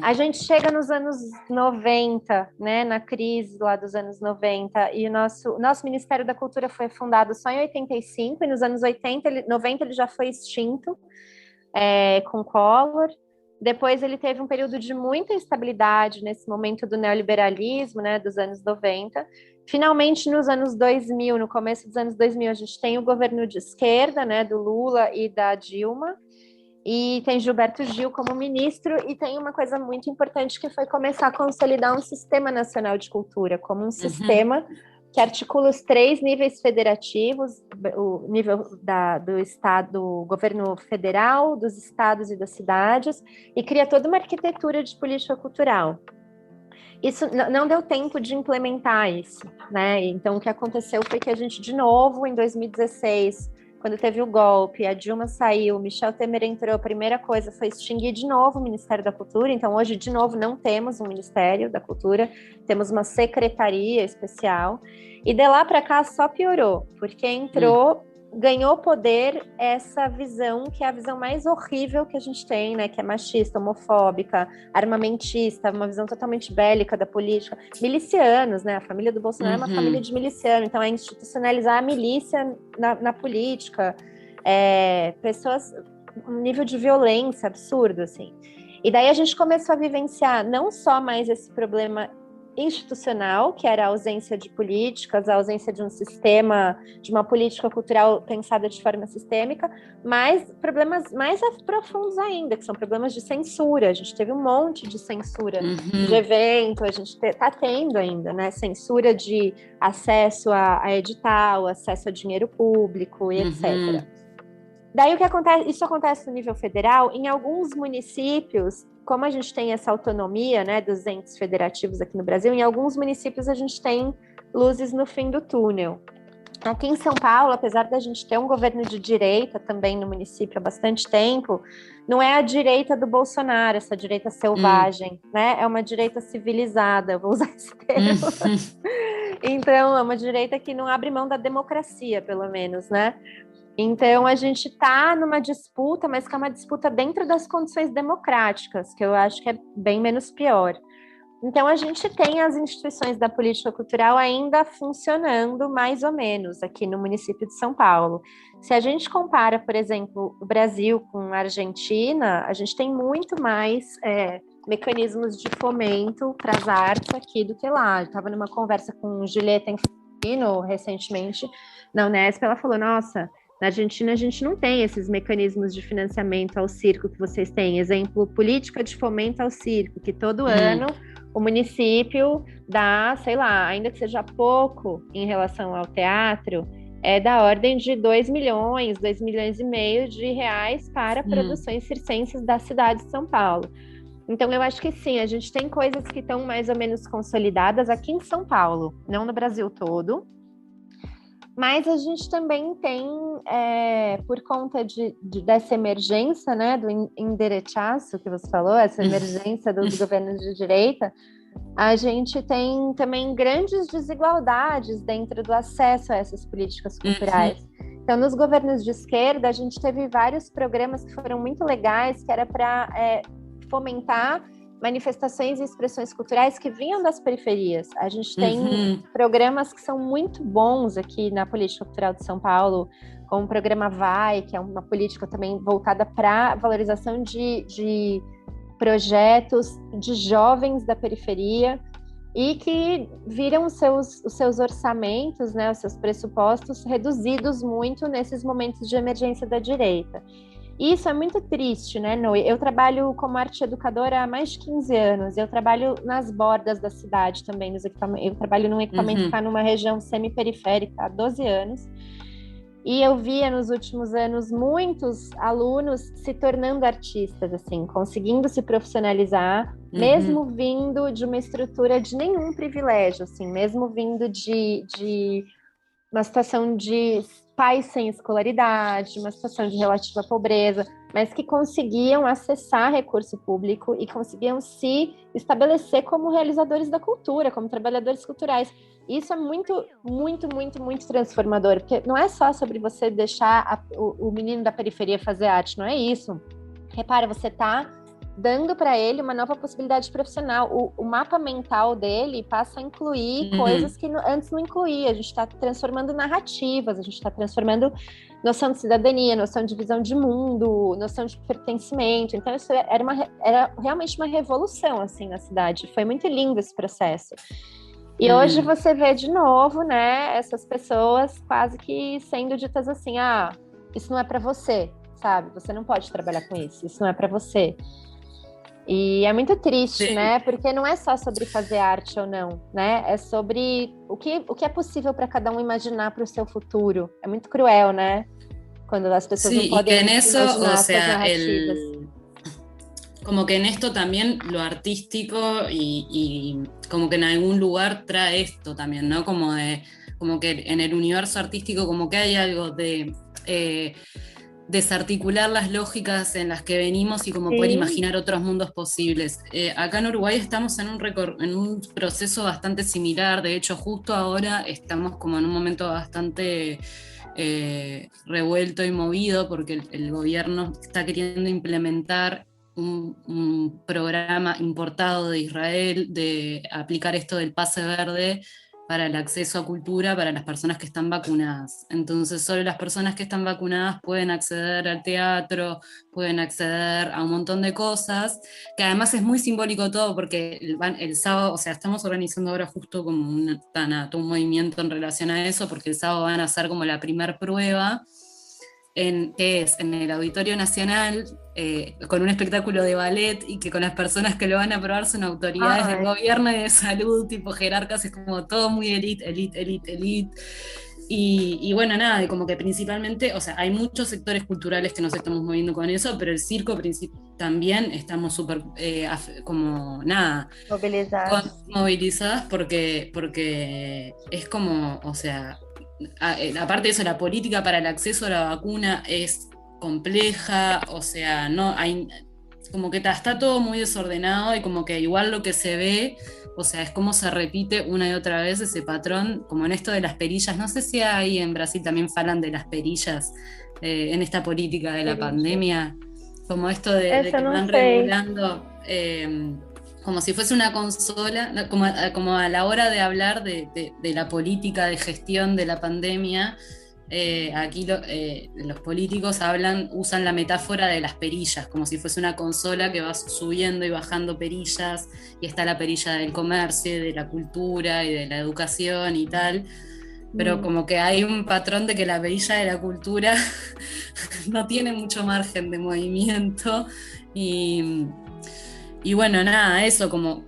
S3: A gente chega nos anos 90, né, na crise lá dos anos 90, e o nosso Ministério da Cultura foi fundado só em 85, e nos anos 90 ele já foi extinto, com Collor. Depois ele teve um período de muita instabilidade nesse momento do neoliberalismo, né, dos anos 90. Finalmente, nos anos 2000, no começo dos anos 2000, a gente tem o governo de esquerda, né, do Lula e da Dilma, e tem Gilberto Gil como ministro, e tem uma coisa muito importante que foi começar a consolidar um sistema nacional de cultura, como um sistema que articula os 3 níveis federativos, o nível do Estado, do governo federal, dos estados e das cidades, e cria toda uma arquitetura de política cultural. Isso não deu tempo de implementar isso, né? Então, o que aconteceu foi que a gente, de novo, em 2016, quando teve o golpe, a Dilma saiu, Michel Temer entrou, a primeira coisa foi extinguir de novo o Ministério da Cultura. Então, hoje, de novo, não temos um Ministério da Cultura, temos uma secretaria especial. E de lá para cá só piorou, porque ganhou poder essa visão, que é a visão mais horrível que a gente tem, né? Que é machista, homofóbica, armamentista, uma visão totalmente bélica da política. Milicianos, né? A família do Bolsonaro é uma família de miliciano, então é institucionalizar a milícia na política. Pessoas, um nível de violência absurdo, assim. E daí a gente começou a vivenciar não só mais esse problema institucional, que era a ausência de políticas, a ausência de um sistema, de uma política cultural pensada de forma sistêmica, mas problemas mais profundos ainda, que são problemas de censura. A gente teve um monte de censura de evento, a gente está tendo ainda, né? Censura de acesso a edital, acesso a dinheiro público e etc. Daí o que acontece? Isso acontece no nível federal. Em alguns municípios, como a gente tem essa autonomia, né, dos entes federativos aqui no Brasil, em alguns municípios a gente tem luzes no fim do túnel. Aqui em São Paulo, apesar da gente ter um governo de direita também no município há bastante tempo, não é a direita do Bolsonaro, essa direita selvagem, né? É uma direita civilizada, vou usar esse termo. Então, é uma direita que não abre mão da democracia, pelo menos, né? Então, a gente está numa disputa, mas que é uma disputa dentro das condições democráticas, que eu acho que é bem menos pior. Então, a gente tem as instituições da política cultural ainda funcionando mais ou menos aqui no município de São Paulo. Se a gente compara, por exemplo, o Brasil com a Argentina, a gente tem muito mais mecanismos de fomento para as artes aqui do que lá. Eu estava numa conversa com Julieta Infantino recentemente na Unesp, ela falou, nossa, na Argentina, a gente não tem esses mecanismos de financiamento ao circo que vocês têm. Exemplo, política de fomento ao circo, que todo ano o município dá, sei lá, ainda que seja pouco em relação ao teatro, é da ordem de 2 milhões e meio de reais para produções circenses da cidade de São Paulo. Então, eu acho que sim, a gente tem coisas que estão mais ou menos consolidadas aqui em São Paulo, não no Brasil todo. Mas a gente também tem, por conta dessa emergência, né, do enderechaço que você falou, essa emergência dos governos de direita, a gente tem também grandes desigualdades dentro do acesso a essas políticas culturais. Então, nos governos de esquerda, a gente teve vários programas que foram muito legais, que era para fomentar manifestações e expressões culturais que vinham das periferias. A gente tem programas que são muito bons aqui na política cultural de São Paulo, como o programa Vai, que é uma política também voltada para a valorização de projetos de jovens da periferia e que viram os seus orçamentos, né, os seus pressupostos reduzidos muito nesses momentos de emergência da direita. E isso é muito triste, né, Noe? Eu trabalho como arte educadora há mais de 15 anos, eu trabalho nas bordas da cidade também, eu trabalho num equipamento que está numa região semi-periférica há 12 anos, e eu via nos últimos anos muitos alunos se tornando artistas, assim, conseguindo se profissionalizar, mesmo vindo de uma estrutura de nenhum privilégio, assim, mesmo vindo de uma situação de pais sem escolaridade, uma situação de relativa pobreza, mas que conseguiam acessar recurso público e conseguiam se estabelecer como realizadores da cultura, como trabalhadores culturais. Isso é muito, muito, muito, muito transformador, porque não é só sobre você deixar o menino da periferia fazer arte, não é isso. Repara, você está dando para ele uma nova possibilidade profissional. O mapa mental dele passa a incluir coisas que antes não incluía. A gente está transformando narrativas, a gente está transformando noção de cidadania, noção de visão de mundo, noção de pertencimento. Então, isso era realmente uma revolução assim, na cidade. Foi muito lindo esse processo. E hoje você vê de novo, né, essas pessoas quase que sendo ditas assim, isso não é para você, sabe? Você não pode trabalhar com isso não é para você. E é muito triste, né? Porque não é só sobre fazer arte ou não, né? É sobre o que é possível para cada um imaginar para o seu futuro. É muito cruel, né? Quando las personas no pueden imaginar sus narrativas.
S2: Como que en esto también lo artístico y como que en algún lugar trae esto también, ¿no? Como que en el universo artístico como que hay algo de desarticular las lógicas en las que venimos y como poder imaginar otros mundos posibles. Acá en Uruguay estamos en un proceso bastante similar, de hecho justo ahora estamos como en un momento bastante revuelto y movido porque el gobierno está queriendo implementar un programa importado de Israel de aplicar esto del pase verde para el acceso a cultura para las personas que están vacunadas. Entonces, solo las personas que están vacunadas pueden acceder al teatro, pueden acceder a un montón de cosas, que además es muy simbólico todo, porque el sábado, o sea, estamos organizando ahora justo como un movimiento en relación a eso, porque el sábado van a hacer como la primer prueba, que es en el Auditorio Nacional, con un espectáculo de ballet y que con las personas que lo van a probar son autoridades del gobierno y de salud, tipo jerarcas, es como todo muy elite. Y bueno, nada, y como que principalmente, o sea, hay muchos sectores culturales que nos estamos moviendo con eso, pero el circo también estamos súper, como nada, movilizadas porque es como, o sea, aparte de eso, la política para el acceso a la vacuna es compleja, o sea, no hay, como que está todo muy desordenado y como que igual lo que se ve, o sea, es como se repite una y otra vez ese patrón, como en esto de las perillas. No sé si ahí en Brasil también falan de las perillas en esta política de la pandemia, como esto de que van regulando como si fuese una consola, como a la hora de hablar de la política de gestión de la pandemia. Aquí los políticos usan la metáfora de las perillas, como si fuese una consola que vas subiendo y bajando perillas, y está la perilla del comercio, de la cultura y de la educación y tal, pero como que hay un patrón de que la perilla de la cultura no tiene mucho margen de movimiento y bueno, nada, eso, como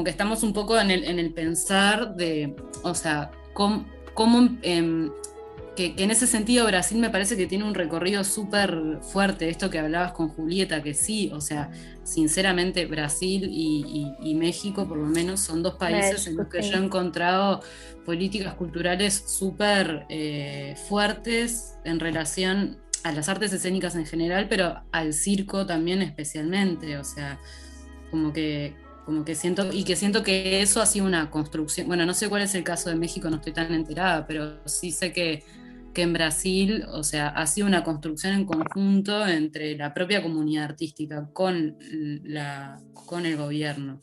S2: que estamos un poco en el pensar de, o sea, cómo que en ese sentido Brasil me parece que tiene un recorrido súper fuerte, esto que hablabas con Julieta, que sí, o sea, sinceramente Brasil y México por lo menos son dos países en los que yo he encontrado políticas culturales súper fuertes en relación a las artes escénicas en general, pero al circo también especialmente, o sea, como que siento que eso ha sido una construcción. Bueno, no sé cuál es el caso de México, no estoy tan enterada, pero sí sé que en Brasil, o sea, ha sido una construcción en conjunto entre la propia comunidad artística con el gobierno.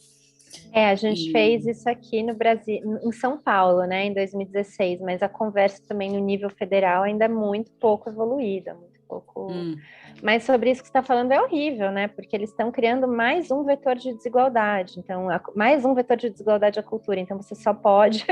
S3: A gente fez isso aqui no Brasil, em São Paulo, né, em 2016, mas a conversa também no nível federal ainda é muito pouco evoluída, muito pouco. Mas sobre isso que você está falando é horrível, né? Porque eles estão criando mais um vetor de desigualdade. Então, mais um vetor de desigualdade à cultura. Então, você só pode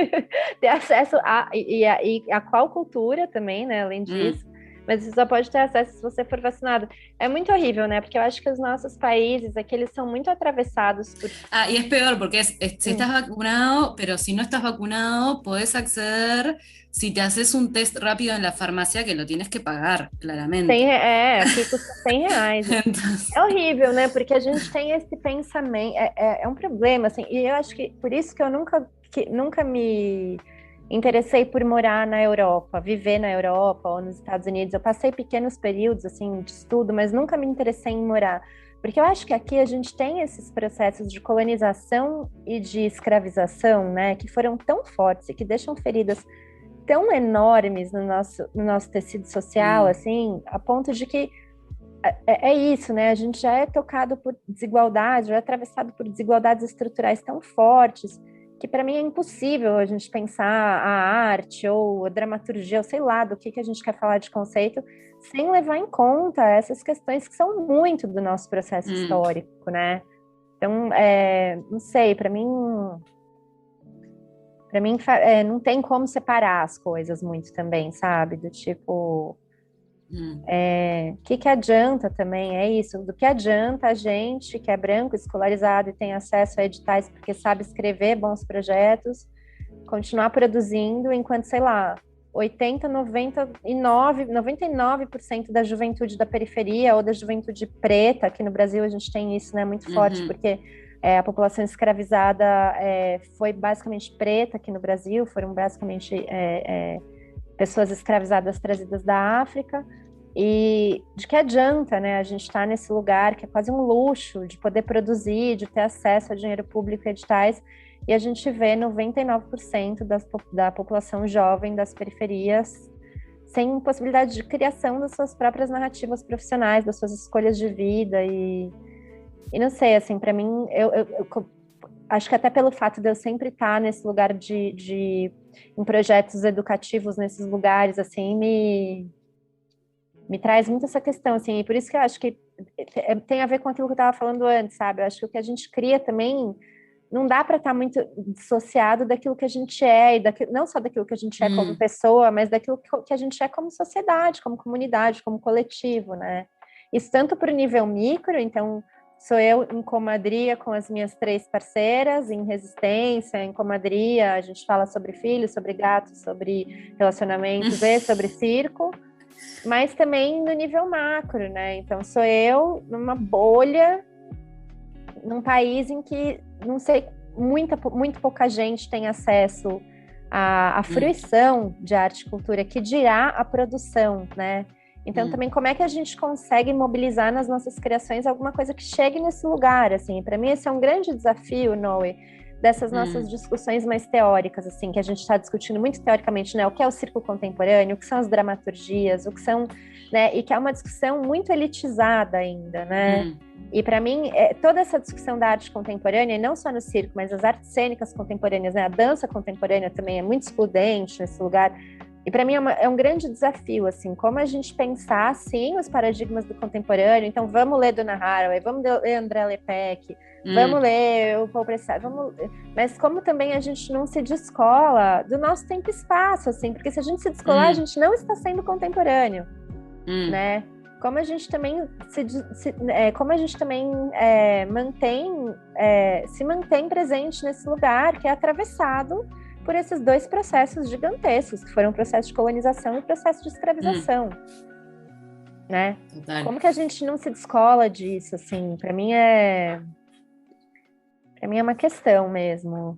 S3: ter acesso a qual cultura também, né? Além disso. Mas você só pode ter acesso se você for vacinado. É muito horrível, né? Porque eu acho que os nossos países aqui, eles são muito atravessados por...
S2: y es peor, porque si estás vacunado, pero si no estás vacunado, podés acceder si te haces un test rápido en la farmacia, que lo tienes que pagar, claramente.
S3: Aqui custa R$100. Entonces... É horrível, né? Porque a gente tem esse pensamento, é um problema, assim, e eu acho que por isso que eu nunca me interessei por morar na Europa, viver na Europa ou nos Estados Unidos. Eu passei pequenos períodos assim de estudo, mas nunca me interessei em morar, porque eu acho que aqui a gente tem esses processos de colonização e de escravização, né, que foram tão fortes e que deixam feridas tão enormes no nosso tecido social, assim, a ponto de que é isso, né? A gente já é tocado por desigualdade, já é atravessado por desigualdades estruturais tão fortes que para mim é impossível a gente pensar a arte ou a dramaturgia, ou sei lá, do que a gente quer falar de conceito, sem levar em conta essas questões que são muito do nosso processo histórico, né? Então, não sei, para mim não tem como separar as coisas muito também, sabe? Do tipo, que adianta também, é isso, do que adianta a gente que é branco, escolarizado e tem acesso a editais porque sabe escrever bons projetos, continuar produzindo enquanto, sei lá, 80, 99% da juventude da periferia ou da juventude preta, aqui no Brasil a gente tem isso, né, muito forte, porque a população escravizada foi basicamente preta aqui no Brasil, foram basicamente pessoas escravizadas trazidas da África. E de que adianta, né, a gente estar nesse lugar que é quase um luxo de poder produzir, de ter acesso a dinheiro público e editais, e a gente vê 99% da população jovem das periferias sem possibilidade de criação das suas próprias narrativas profissionais, das suas escolhas de vida, e não sei, assim, para mim, eu acho que até pelo fato de eu sempre estar nesse lugar em projetos educativos nesses lugares, assim, me traz muito essa questão, assim, e por isso que eu acho que tem a ver com aquilo que eu estava falando antes, sabe? Eu acho que o que a gente cria também não dá para estar muito dissociado daquilo que a gente é, e não só daquilo que a gente é como pessoa, mas daquilo que a gente é como sociedade, como comunidade, como coletivo, né? Isso tanto para o nível micro, então sou eu em comadria com as minhas 3 parceiras, em resistência, em comadria, a gente fala sobre filhos, sobre gatos, sobre relacionamentos e sobre circo, mas também no nível macro, né? Então sou eu numa bolha, num país em que, não sei, muito pouca gente tem acesso à fruição de arte e cultura, que dirá a produção, né? Então também como é que a gente consegue mobilizar nas nossas criações alguma coisa que chegue nesse lugar, assim? Para mim esse é um grande desafio, Noe, dessas nossas discussões mais teóricas, assim, que a gente está discutindo muito teoricamente, né? O que é o circo contemporâneo, o que são as dramaturgias, o que são, né? E que é uma discussão muito elitizada ainda, né? E para mim, toda essa discussão da arte contemporânea, e não só no circo, mas as artes cênicas contemporâneas, né? A dança contemporânea também é muito excludente nesse lugar. E para mim é um grande desafio, assim, como a gente pensar, sim, os paradigmas do contemporâneo. Então, vamos ler Donna Haraway, vamos ler André Lepec, vamos ler o Paul Preciado, mas como também a gente não se descola do nosso tempo e espaço, assim, porque se a gente se descolar, a gente não está sendo contemporâneo, né? Como a gente também se mantém presente nesse lugar que é atravessado por esses 2 processos gigantescos, que foram o processo de colonização e o processo de escravização, né? Total. Como que a gente não se descola disso, assim? Para mim é uma questão mesmo.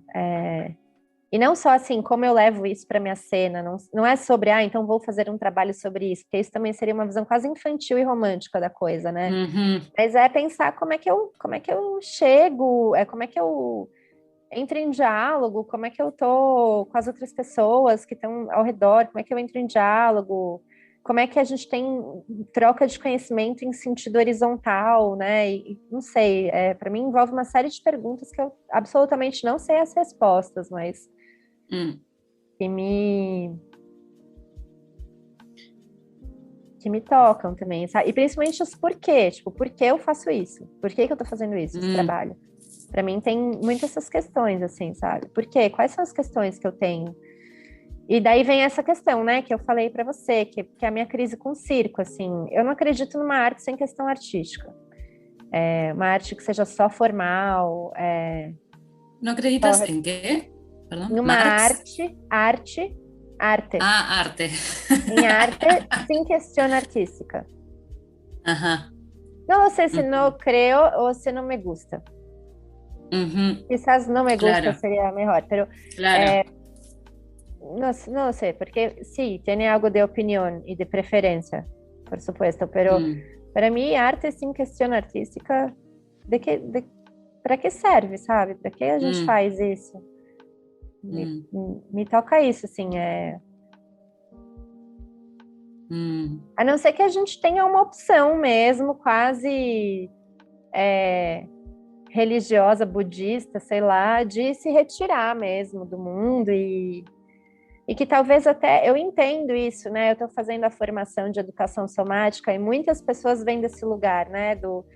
S3: E não só assim, como eu levo isso para minha cena, não é sobre, então vou fazer um trabalho sobre isso, porque isso também seria uma visão quase infantil e romântica da coisa, né? Mas é pensar como é que eu chego, como é que eu entro em diálogo, como é que eu tô com as outras pessoas que estão ao redor, como é que eu entro em diálogo, como é que a gente tem troca de conhecimento em sentido horizontal, né? E não sei, para mim envolve uma série de perguntas que eu absolutamente não sei as respostas, mas que me tocam também, sabe? E principalmente os porquê, tipo, por que eu faço isso? Por que eu tô fazendo isso, esse trabalho? Para mim tem muitas essas questões, assim, sabe? Por quê? Quais são as questões que eu tenho? E daí vem essa questão, né, que eu falei para você, que é a minha crise com o circo, assim. Eu não acredito numa arte sem questão artística. Uma arte que seja só formal.
S2: ¿No acreditas en qué? Perdón.
S3: Numa arte.
S2: Arte.
S3: Em arte sin questão artística.
S2: Ajá.
S3: No sé si no creo o si no me gusta. Quizás no me gusta, claro. Sería mejor, pero
S2: claro.
S3: no sé, porque sí, tiene algo de opinión y de preferencia, por supuesto, pero para mí arte sin questão artística, para que serve, sabe? Para que a gente faz isso? Me toca isso, assim, a não ser que a gente tenha uma opção mesmo, quase religiosa, budista, sei lá, de se retirar mesmo do mundo e que talvez até, eu entendo isso, né? Eu estou fazendo a formação de educação somática e muitas pessoas vêm desse lugar, né? Do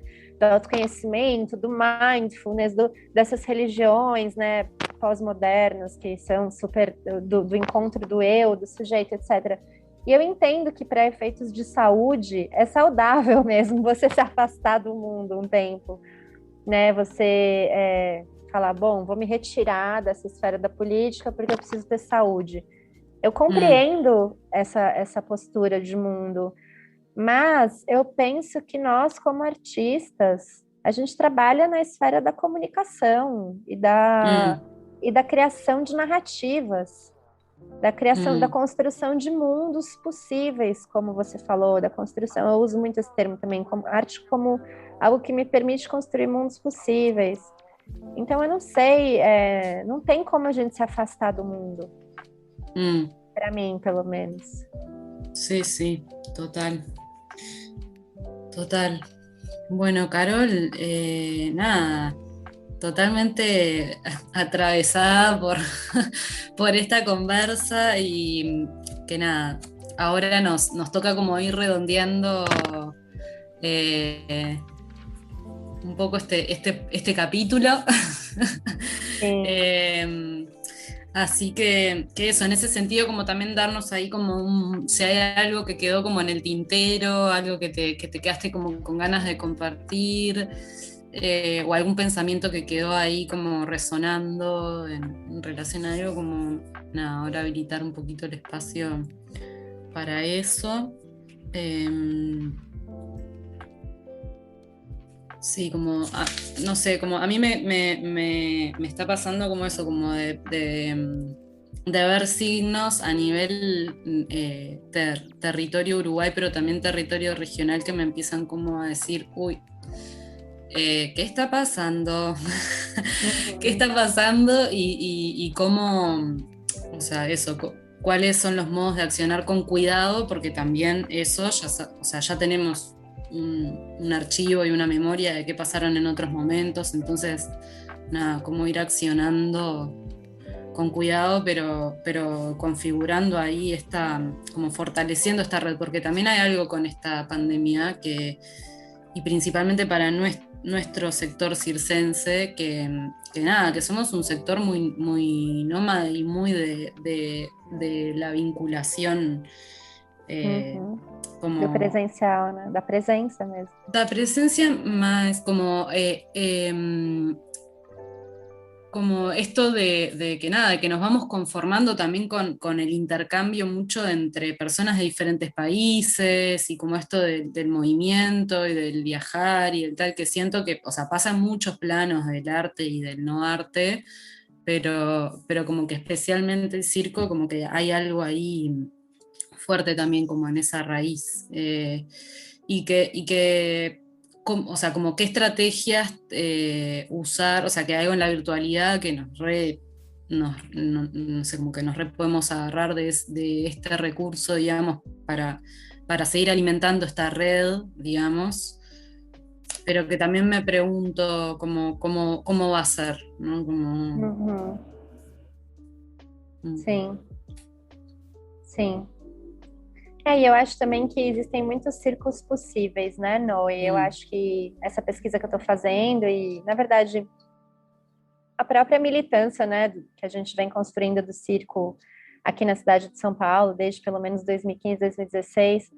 S3: autoconhecimento, do mindfulness, dessas religiões, né? Pós-modernas, que são super do encontro do eu, do sujeito, etc. E eu entendo que para efeitos de saúde é saudável mesmo você se afastar do mundo um tempo, né? Você falar, bom, vou me retirar dessa esfera da política porque eu preciso ter saúde. Eu compreendo essa postura de mundo, mas eu penso que nós, como artistas, a gente trabalha na esfera da comunicação e da criação de narrativas, da criação, da construção de mundos possíveis, como você falou, da construção. Eu uso muito esse termo também, como arte como algo que me permite construir mundos possíveis. Então, eu não sei, não tem como a gente se afastar do mundo. Para mí, pelo menos.
S2: Sí, sí, total. Total. Bueno, Carol, nada, totalmente atravesada por esta conversa y que nada, ahora nos toca como ir redondeando un poco este capítulo. Así que eso, en ese sentido, como también darnos ahí como si hay algo que quedó como en el tintero, algo que te quedaste como con ganas de compartir, o algún pensamiento que quedó ahí como resonando en relación a algo, como nada, ahora habilitar un poquito el espacio para eso. Sí, como, no sé, como a mí me está pasando como eso, como de ver signos a nivel territorio Uruguay, pero también territorio regional que me empiezan como a decir, uy, ¿qué está pasando? ¿Qué está pasando? Y cómo, o sea, eso, cuáles son los modos de accionar con cuidado, porque también eso, ya tenemos un archivo y una memoria de qué pasaron en otros momentos, entonces, nada, cómo ir accionando con cuidado, pero configurando ahí como fortaleciendo esta red, porque también hay algo con esta pandemia y principalmente para nuestro sector circense, que nada, que somos un sector muy, muy nómada y muy de la vinculación. Como,
S3: do presencial, né? Da presença mesmo.
S2: Da presencia más como esto de que nada, que nos vamos conformando también con el intercambio mucho entre personas de diferentes países y como esto del movimiento y del viajar y el tal, que siento que, o sea, pasa en muchos planos del arte y del no arte, pero como que especialmente el circo, como que hay algo ahí fuerte también como en esa raíz, y que o sea, como qué estrategias usar, o sea, que hay algo en la virtualidad que no sé, como que nos podemos agarrar de este recurso, digamos, para seguir alimentando esta red, digamos, pero que también me pregunto cómo va a ser, ¿no? Como...
S3: Sim. Sim. E eu acho também que existem muitos círculos possíveis, né, Noe? Eu acho que essa pesquisa que eu estou fazendo e, na verdade, a própria militância, né, que a gente vem construindo do circo aqui na cidade de São Paulo, desde pelo menos 2015, 2016,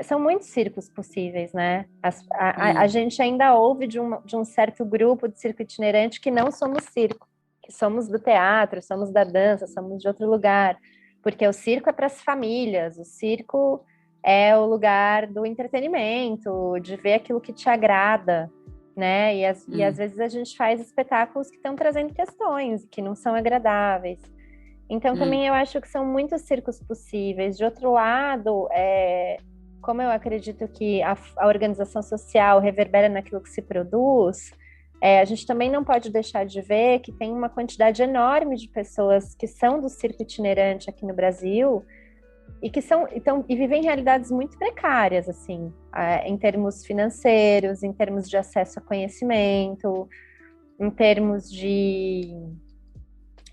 S3: são muitos círculos possíveis, né? A gente ainda ouve de um certo grupo de circo itinerante que não somos circo, que somos do teatro, somos da dança, somos de outro lugar, porque o circo é para as famílias, o circo é o lugar do entretenimento, de ver aquilo que te agrada, né? E às vezes a gente faz espetáculos que estão trazendo questões que não são agradáveis. Então, também eu acho que são muitos circos possíveis. De outro lado, como eu acredito que a organização social reverbera naquilo que se produz, a gente também não pode deixar de ver que tem uma quantidade enorme de pessoas que são do circo itinerante aqui no Brasil e que e vivem realidades muito precárias, assim, em termos financeiros, em termos de acesso a conhecimento, em termos de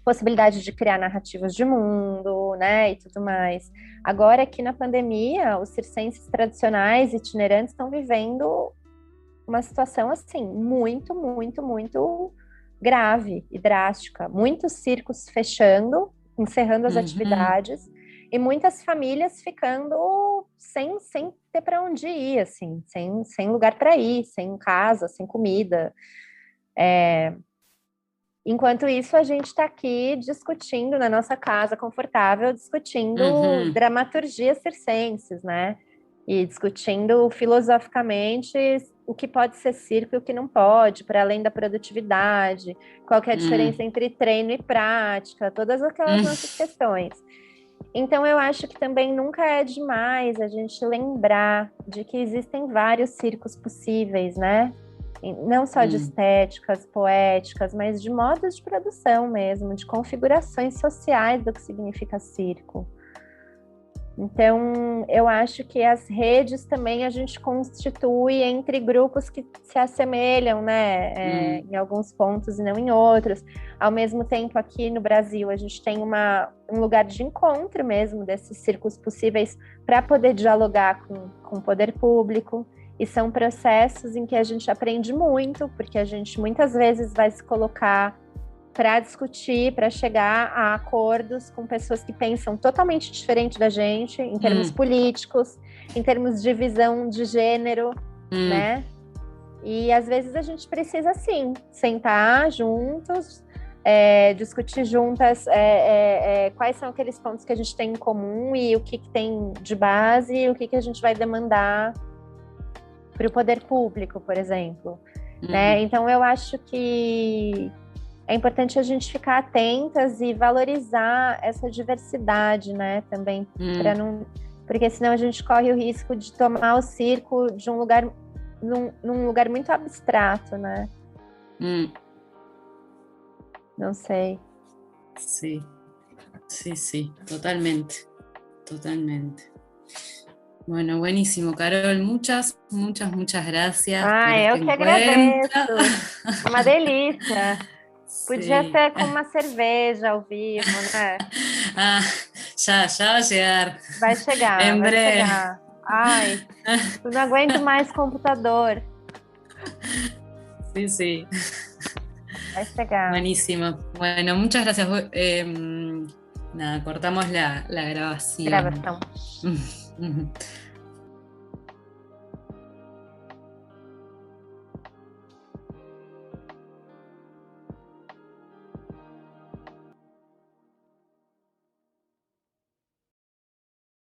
S3: possibilidade de criar narrativas de mundo, né, e tudo mais. Agora, aqui na pandemia, os circenses tradicionais itinerantes estão vivendo uma situação, assim, muito, muito, muito grave e drástica. Muitos circos fechando, encerrando as atividades, e muitas famílias ficando sem ter para onde ir, assim, sem lugar para ir, sem casa, sem comida. Enquanto isso, a gente está aqui discutindo na nossa casa confortável, discutindo dramaturgias circenses, né? E discutindo filosoficamente o que pode ser circo e o que não pode, para além da produtividade, qual que é a diferença entre treino e prática, todas aquelas nossas questões. Então, eu acho que também nunca é demais a gente lembrar de que existem vários circos possíveis, né? Não só de estéticas, poéticas, mas de modos de produção mesmo, de configurações sociais do que significa circo. Então, eu acho que as redes também a gente constitui entre grupos que se assemelham, né, em alguns pontos e não em outros. Ao mesmo tempo, aqui no Brasil, a gente tem um lugar de encontro mesmo desses circos possíveis para poder dialogar com o poder público. E são processos em que a gente aprende muito, porque a gente muitas vezes vai se colocar para discutir, para chegar a acordos com pessoas que pensam totalmente diferente da gente, em termos políticos, em termos de visão de gênero, né? E às vezes a gente precisa, sim, sentar juntos, discutir juntas quais são aqueles pontos que a gente tem em comum e o que tem de base e o que a gente vai demandar para o poder público, por exemplo. Né? Então, eu acho que é importante a gente ficar atentas e valorizar essa diversidade, né, também, porque senão a gente corre o risco de tomar o circo de um lugar, num lugar muito abstrato, né? Não sei.
S2: Sí, sí, sí, totalmente, totalmente. Bueno, buenísimo, Carol. Muchas gracias por este
S3: eu que
S2: encuentro.
S3: agradeço. Uma delícia. Podia
S2: Sí.
S3: ser com uma cerveja ao vivo, né?
S2: Ya va a llegar.
S3: Vai chegar,
S2: En
S3: vai
S2: breve.
S3: chegar. Ai, eu não aguento mais computador.
S2: Sí, sí.
S3: Vai chegar.
S2: Buenísimo. Bueno, muchas gracias. Nada, cortamos la grabación.